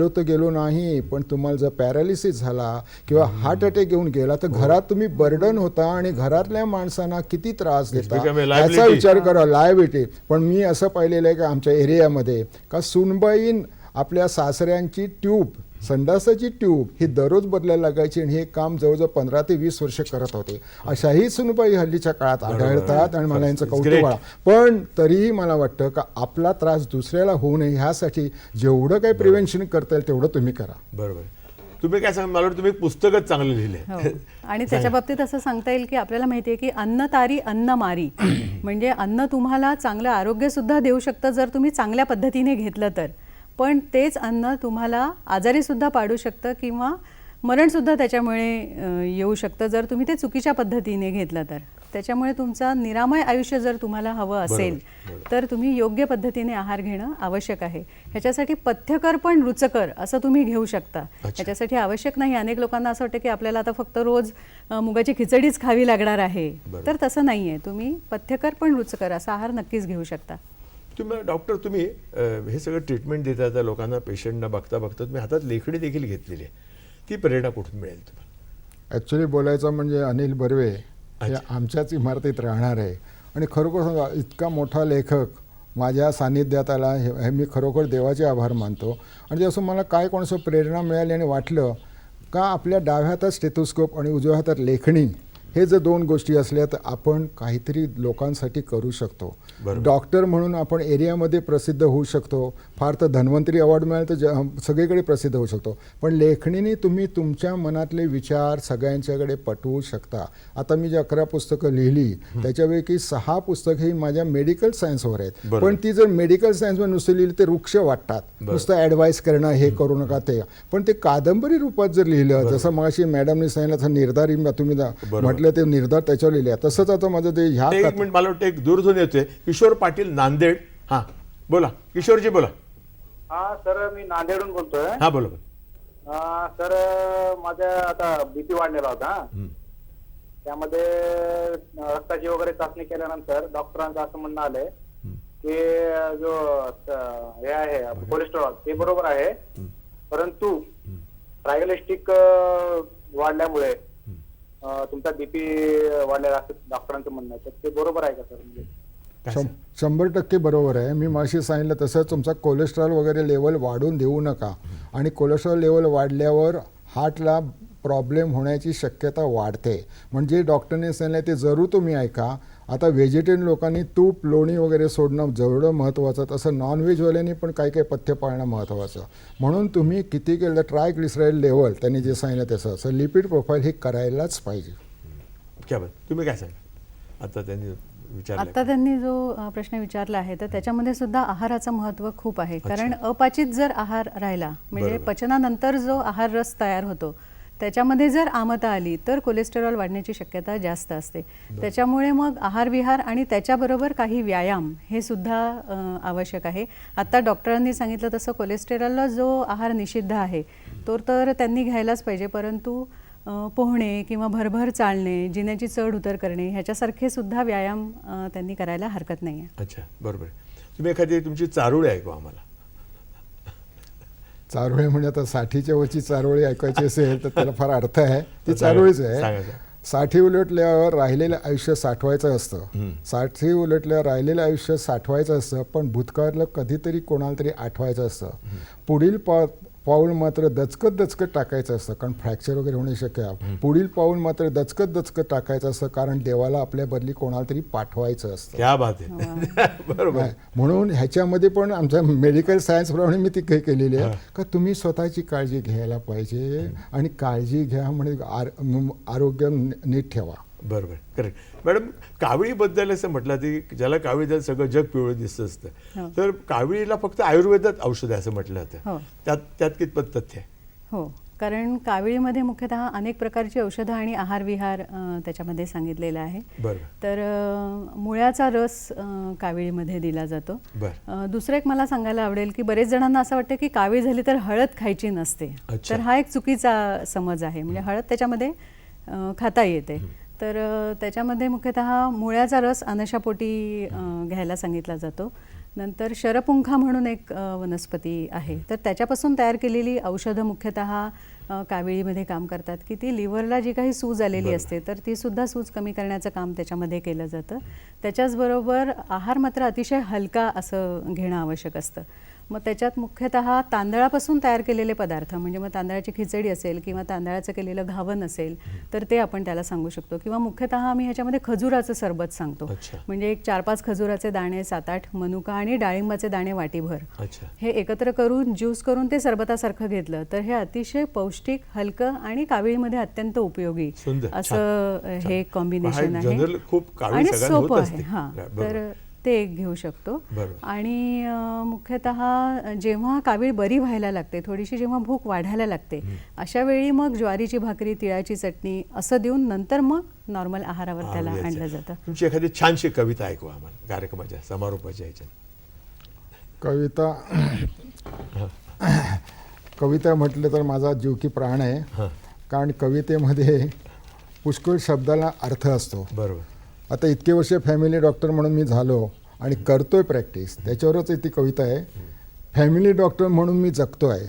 B: तर गेलो नाही, पण तुम्हाला जर पॅरालिसिस झाला किंवा हार्ट अटॅक घेऊन गेला तर घरात तुम्ही बर्डन होता आणि घरातल्या माणसांना किती त्रास देता याचा विचार करा. लायबिलिटी. पण मी असं पाहिलेलं आहे का आमच्या एरियामध्ये का सुनबाईन आपल्या सासऱ्यांची ट्यूब, संडासाची ट्यूब ही दररोज बदलायला लागायची आणि हे काम जवळजवळ 15 ते 20 वर्ष करत होते. अशाही सुनबाई हल्लीच्या काळात आढळतात आणि मला यांचं कौतुक आहे. पण तरीही मला वाटतं का आपला त्रास दुसऱ्याला होऊ नये ह्यासाठी जेवढं काही प्रिव्हेन्शन करता येईल तेवढं तुम्ही करा.
A: बरोबर. तुम्ही काय सांगा, मला वाटतं तुम्ही पुस्तकच चांगलं लिहिलंय.
C: आणि त्याच्या बाबतीत असं सांगता येईल की आपल्याला माहिती आहे की अन्न तारी अन्न मारी, म्हणजे अन्न तुम्हाला चांगलं आरोग्य सुद्धा देऊ शकतं जर तुम्ही चांगल्या पद्धतीने घेतलं तर, पण तेच अन्न तुम्हाला आजारी सुद्धा पाडू शकतं किंवा मरणसुद्धा त्याच्यामुळे येऊ शकतं जर तुम्ही ते चुकीच्या पद्धतीने घेतलं तर. त्याच्यामुळे तुमचं निरामय आयुष्य जर तुम्हाला हवं असेल तर तुम्ही योग्य पद्धतीने आहार घेणं आवश्यक आहे. ह्याच्यासाठी पथ्यकर पण रुचकर असं तुम्ही घेऊ शकता. ह्याच्यासाठी आवश्यक नाही, अनेक लोकांना असं वाटतं की आपल्याला आता फक्त रोज मुगाची खिचडीच खावी लागणार आहे, तर तसं नाही आहे. तुम्ही पथ्यकर पण रुचकर असा आहार नक्कीच घेऊ शकता.
A: तुम्ही डॉक्टर, तुम्ही हे सगळं ट्रीटमेंट देता त्या लोकांना, पेशंटना बघता तुम्ही हातात लेखणी देखील घेतलेली आहे, ती प्रेरणा कुठून मिळेल तुम्हाला?
B: ॲक्च्युली बोलायचं म्हणजे अनिल बर्वे हे आमच्याच इमारतीत राहणार आहे आणि खरोखर सांगा इतका मोठा लेखक माझ्या सान्निध्यात आला हे मी खरोखर देवाचे आभार मानतो. आणि जसं मला काय कोणाचं प्रेरणा मिळाली आणि वाटलं का आपल्या डाव्या हातात स्टेथोस्कोप आणि उजव्या हातात लेखणी हे जर 2 गोष्टी असल्या तर आपण काहीतरी लोकांसाठी करू शकतो. डॉक्टर म्हणून आपण एरियामध्ये प्रसिद्ध होऊ शकतो, फार तर धन्वंतरी अवॉर्ड मिळाला तर सगळीकडे प्रसिद्ध होऊ शकतो, पण लेखणीने तुम्ही तुमच्या मनातले विचार सगळ्यांच्याकडे पटवू शकता. आता मी जी 11 पुस्तकं लिहिली त्याच्यापैकी 6 पुस्तकं ही माझ्या मेडिकल सायन्सवर आहेत. पण ती जर मेडिकल सायन्सवर नुसतं लिहिली ते वृक्ष वाटतात, नुसतं ॲडवाईस करणं हे करू नका ते. पण ते कादंबरी रूपात जर लिहिलं, जसं मगाशी मॅडमने सांगितलं निर्धारी तुम्ही म्हटलं ते निर्धार त्याच्यावर लिहिले, तसंच आता माझं ते ह्या
A: एक मिनिट मला वाटतं एक दूरध्वनी येतोय. किशोर पाटील, नांदेड. हा बोला किशोरजी, बोला.
D: हा सर, मी नांदेडहून बोलतोय.
A: हा बोला.
D: सर माझ्या आता BP वाढलेला होता, त्यामध्ये रक्ताची वगैरे चाचणी केल्यानंतर डॉक्टरांचं असं म्हणणं आलंय की जो हे आहे कोलेस्ट्रॉल ते बरोबर आहे, परंतु ट्रायगलिस्टिक वाढल्यामुळे तुमचा बीपी वाढलेला असं डॉक्टरांचं म्हणणं आहे. तर ते बरोबर आहे का सर? म्हणजे
B: 100% बरोबर आहे. मी माशी सांगितलं तसं तुमचा कोलेस्ट्रॉल वगैरे लेवल वाढून देऊ नका. आणि कोलेस्ट्रॉल लेवल वाढल्यावर हार्टला प्रॉब्लेम होण्याची शक्यता वाढते. म्हणजे डॉक्टरने सांगितलं ते जरूर तुम्ही ऐका. आता व्हेजिटेरियन लोकांनी तूप, लोणी वगैरे सोडणं जेवढं महत्त्वाचं तसं नॉनव्हेजवाल्यांनी पण काही काही पथ्य पाळणं महत्त्वाचं. म्हणून तुम्ही किती केलं ट्रायग्लिसराईड लेवल त्यांनी जे सांगितलं तसं लिपिड प्रोफाईल हे करायलाच पाहिजे.
A: क्या बात, तुम्ही काय सांगा? आता त्यांनी विचारलं.
C: आता त्यांनी जो प्रश्न विचारला आहे तर त्याच्यामध्ये सुद्धा आहाराचं महत्त्व खूप आहे. कारण अपाचित जर आहार राहिला म्हणजे
A: बरोबर.
C: पचनानंतर जो आहार रस तयार होतो त्याच्यामध्ये जर आमता आली तर कोलेस्टेरॉल वाढण्याची शक्यता जास्त असते. त्याच्यामुळे मग आहार विहार आणि त्याच्याबरोबर काही व्यायाम हे सुद्धा आवश्यक आहे. आता डॉक्टरांनी सांगितलं तसं कोलेस्टेरॉलला जो आहार निषिद्ध आहे तो तर त्यांनी घ्यायलाच पाहिजे, परंतु पोहणे किंवा भरभर चालणे, जिन्याची चढ उतर करणे ह्याच्यासारखे सुद्धा व्यायाम त्यांनी करायला हरकत नाही आहे.
A: अच्छा, बरोबर. तुम्ही एखादी तुमची चारोळी ऐकवा आम्हाला.
B: चारोळी म्हणजे आता 60च्या वरची चारोळी ऐकायची असेल तर त्याला फार अर्थ आहे. ती चारोळीच आहे.
A: सांगा.
B: 60 उलटल्यावर राहिलेलं आयुष्य साठवायचं असतं. 60 उलटल्यावर राहिलेलं आयुष्य साठवायचं असतं, पण भूतकाळाला कधीतरी कोणाला तरी आठवायचं असतं. पुढील पाऊल मात्र दचकत टाकायचं असतं, कारण फ्रॅक्चर वगैरे होणे शक्य आहे. पुढील पाऊल मात्र दचकत टाकायचं असतं, कारण देवाला आपल्या बदली कोणाला तरी पाठवायचं असतं.
A: क्या बात आहे. बरोबर.
B: म्हणून ह्याच्यामध्ये पण आमच्या मेडिकल सायन्सप्रमाणे मी ती काही केलेली आहे का तुम्ही स्वतःची काळजी घ्यायला पाहिजे आणि काळजी घ्या म्हणजे आरोग्य नीट ठेवा.
A: बरोबर, करेक्ट. मॅडम, कावळीबद्दल असं म्हटलं की ज्याला कावळी तर सगळं जग पिवळं दिसत असतं, तर कावळीला फक्त आयुर्वेदात औषध आहे असं म्हटलं जातं. त्यात कितपत तथ्य आहे?
C: हो, कारण काविळीमध्ये मुख्यतः अनेक प्रकारची औषधं आणि आहार विहार त्याच्यामध्ये सांगितलेलं आहे.
A: बरं.
C: तर मुळ्याचा रस काविळीमध्ये दिला जातो. दुसरं एक मला सांगायला आवडेल की बरेच जणांना असं वाटतं की कावीळ झाली तर हळद खायची नसते. तर हा एक चुकीचा समज आहे. म्हणजे हळद त्याच्यामध्ये खाता येते. तर त्याच्यामध्ये मुख्यतः मुळ्याचा रस अनशापोटी घ्यायला सांगितला जातो. नंतर शरपुंखा म्हणून एक वनस्पती आहे, तर त्याच्यापासून तयार केलेली औषधं मुख्यतः काविळीमध्ये काम करतात की ती लिव्हरला जी काही सूज आलेली असते तर ती सुद्धा सूज कमी करण्याचं काम त्याच्यामध्ये केलं जातं. त्याच्याचबरोबर आहार मात्र अतिशय हलका असं घेणं आवश्यक असतं. मग त्याच्यात मुख्यतः तांदळापासून तयार केलेले पदार्थ म्हणजे मग तांदळाची खिचडी असेल किंवा तांदळाचं केलेलं घावन असेल तर ते आपण त्याला सांगू शकतो. किंवा मुख्यतः आम्ही ह्याच्यामध्ये खजुराचं सरबत सांगतो. म्हणजे एक 4-5 खजुराचे दाणे, 7-8 मनुका आणि डाळिंबाचे दाणे वाटीभर हे एकत्र करून ज्यूस करून ते सरबतासारखं घेतलं तर हे अतिशय पौष्टिक, हलकं आणि काविळीमध्ये अत्यंत उपयोगी असं हे कॉम्बिनेशन आहे आणि सोपं आहे. हां, तर ते एक घेऊ शकतो. आणि मुख्यतः जेव्हा कावीळ बरी व्हायला लागते, थोडीशी जेव्हा भूक वाढायला लागते, अशा वेळी मग ज्वारीची भाकरी, तिळाची चटणी असं देऊन नंतर मग नॉर्मल आहारावर त्याला आणलं जातं.
A: तुमची एखादी छानशी कविता ऐकवा आम्हाला कार्यक्रमाच्या समारोपाच्या ह्याच्यात.
B: कविता म्हटलं तर माझा जीव की प्राण आहे. कारण कवितेमध्ये पुष्कळ शब्दाला अर्थ असतो.
A: बरोबर.
B: आता इतके वर्ष फॅमिली डॉक्टर म्हणून मी झालो आणि करतोय प्रॅक्टिस, त्याच्यावरच ती कविता आहे. फॅमिली डॉक्टर म्हणून मी जगतोय,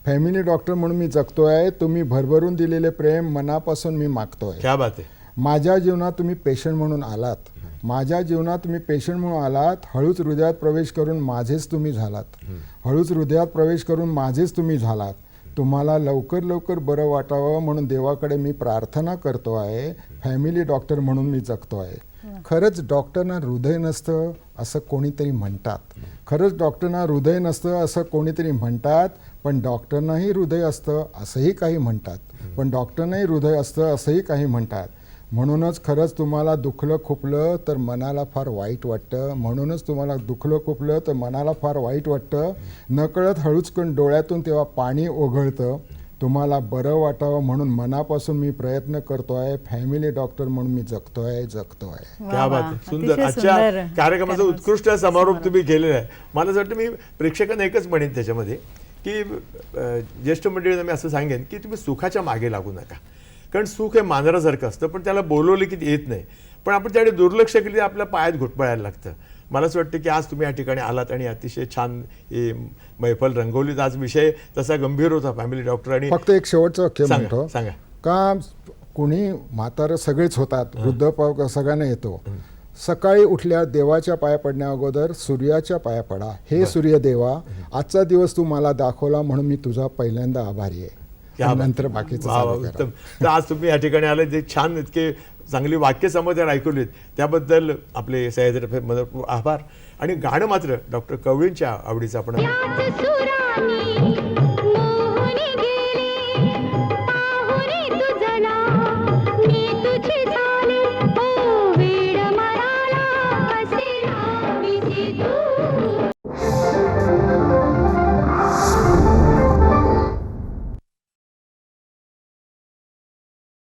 B: फॅमिली डॉक्टर म्हणून मी जगतोय. तुम्ही भरभरून दिलेले प्रेम मनापासून मी मागतोय.
A: क्या बात आहे.
B: माझ्या जीवनात तुम्ही पेशंट म्हणून आलात, माझ्या जीवनात तुम्ही पेशंट म्हणून आलात. हळूच हृदयात प्रवेश करून माझेच तुम्ही झालात, हळूच हृदयात प्रवेश करून माझेच तुम्ही झालात. तुम्हाला लवकर बरं वाटावं म्हणून देवाकडे मी प्रार्थना करतो आहे. फॅमिली डॉक्टर म्हणून मी जगतो आहे. खरंच डॉक्टरना हृदय नसतं असं कोणीतरी म्हणतात, खरंच डॉक्टरना हृदय नसतं असं कोणीतरी म्हणतात, पण डॉक्टरनाही हृदय असतं असंही काही म्हणतात, पण डॉक्टरनाही हृदय असतं असंही काही म्हणतात. म्हणूनच खरंच तुम्हाला दुखलं खुपलं तर मनाला फार वाईट वाटतं, म्हणूनच तुम्हाला दुखलं खुपलं तर मनाला फार वाईट वाटतं. नकळत हळूचकन डोळ्यातून तेव्हा पाणी ओघळतं. तुम्हाला बरं वाटावं म्हणून मनापासून मी प्रयत्न करतोय. फॅमिली डॉक्टर म्हणून मी जगतोय.
A: क्या बात आहे. सुंदर. आजच्या कार्यक्रमाचा उत्कृष्ट समारोप तुम्ही केलेला आहे. मला असं वाटतं मी प्रेक्षकांना एकच म्हणेन त्याच्यामध्ये की ज्येष्ठ मंडळींना मी असं सांगेन की तुम्ही सुखाच्या मागे लागू नका. कारण सुख हे मांजरासारखं असतं, पण त्याला बोलवलं की येत नाही. पण आपण त्याकडे दुर्लक्ष केलं आपल्या पायात घुटमळायला लागतं. मला असं वाटतं की आज तुम्ही या ठिकाणी आलात आणि अतिशय छान ही मैफल रंगवलीत. आज विषय तसा गंभीर होता फॅमिली डॉक्टर. आणि
B: फक्त एक शेवटचं वाक्य म्हणतो
A: सांगा
B: का कुणी म्हातारं सगळेच होतात, वृद्ध सगळ्यांना येतो. सकाळी उठल्या देवाच्या पाया पडण्या अगोदर सूर्याच्या पाया पडा. हे सूर्यदेवा, आजचा दिवस तू मला दाखवला म्हणून मी तुझा पहिल्यांदा आभारी आहे. नंतर बाकीचं
A: वा, वा,
B: चालू करा.
A: उत्तम. तर आज तुम्ही या ठिकाणी आले, जे छान इतके चांगली वाक्य समोर ऐकवलीत त्याबद्दल आपले सह्याद्री मनपूर्वक आभार. आणि गाणं मात्र डॉक्टर कवळींच्या आवडीचं आपण
E: याच सुरानी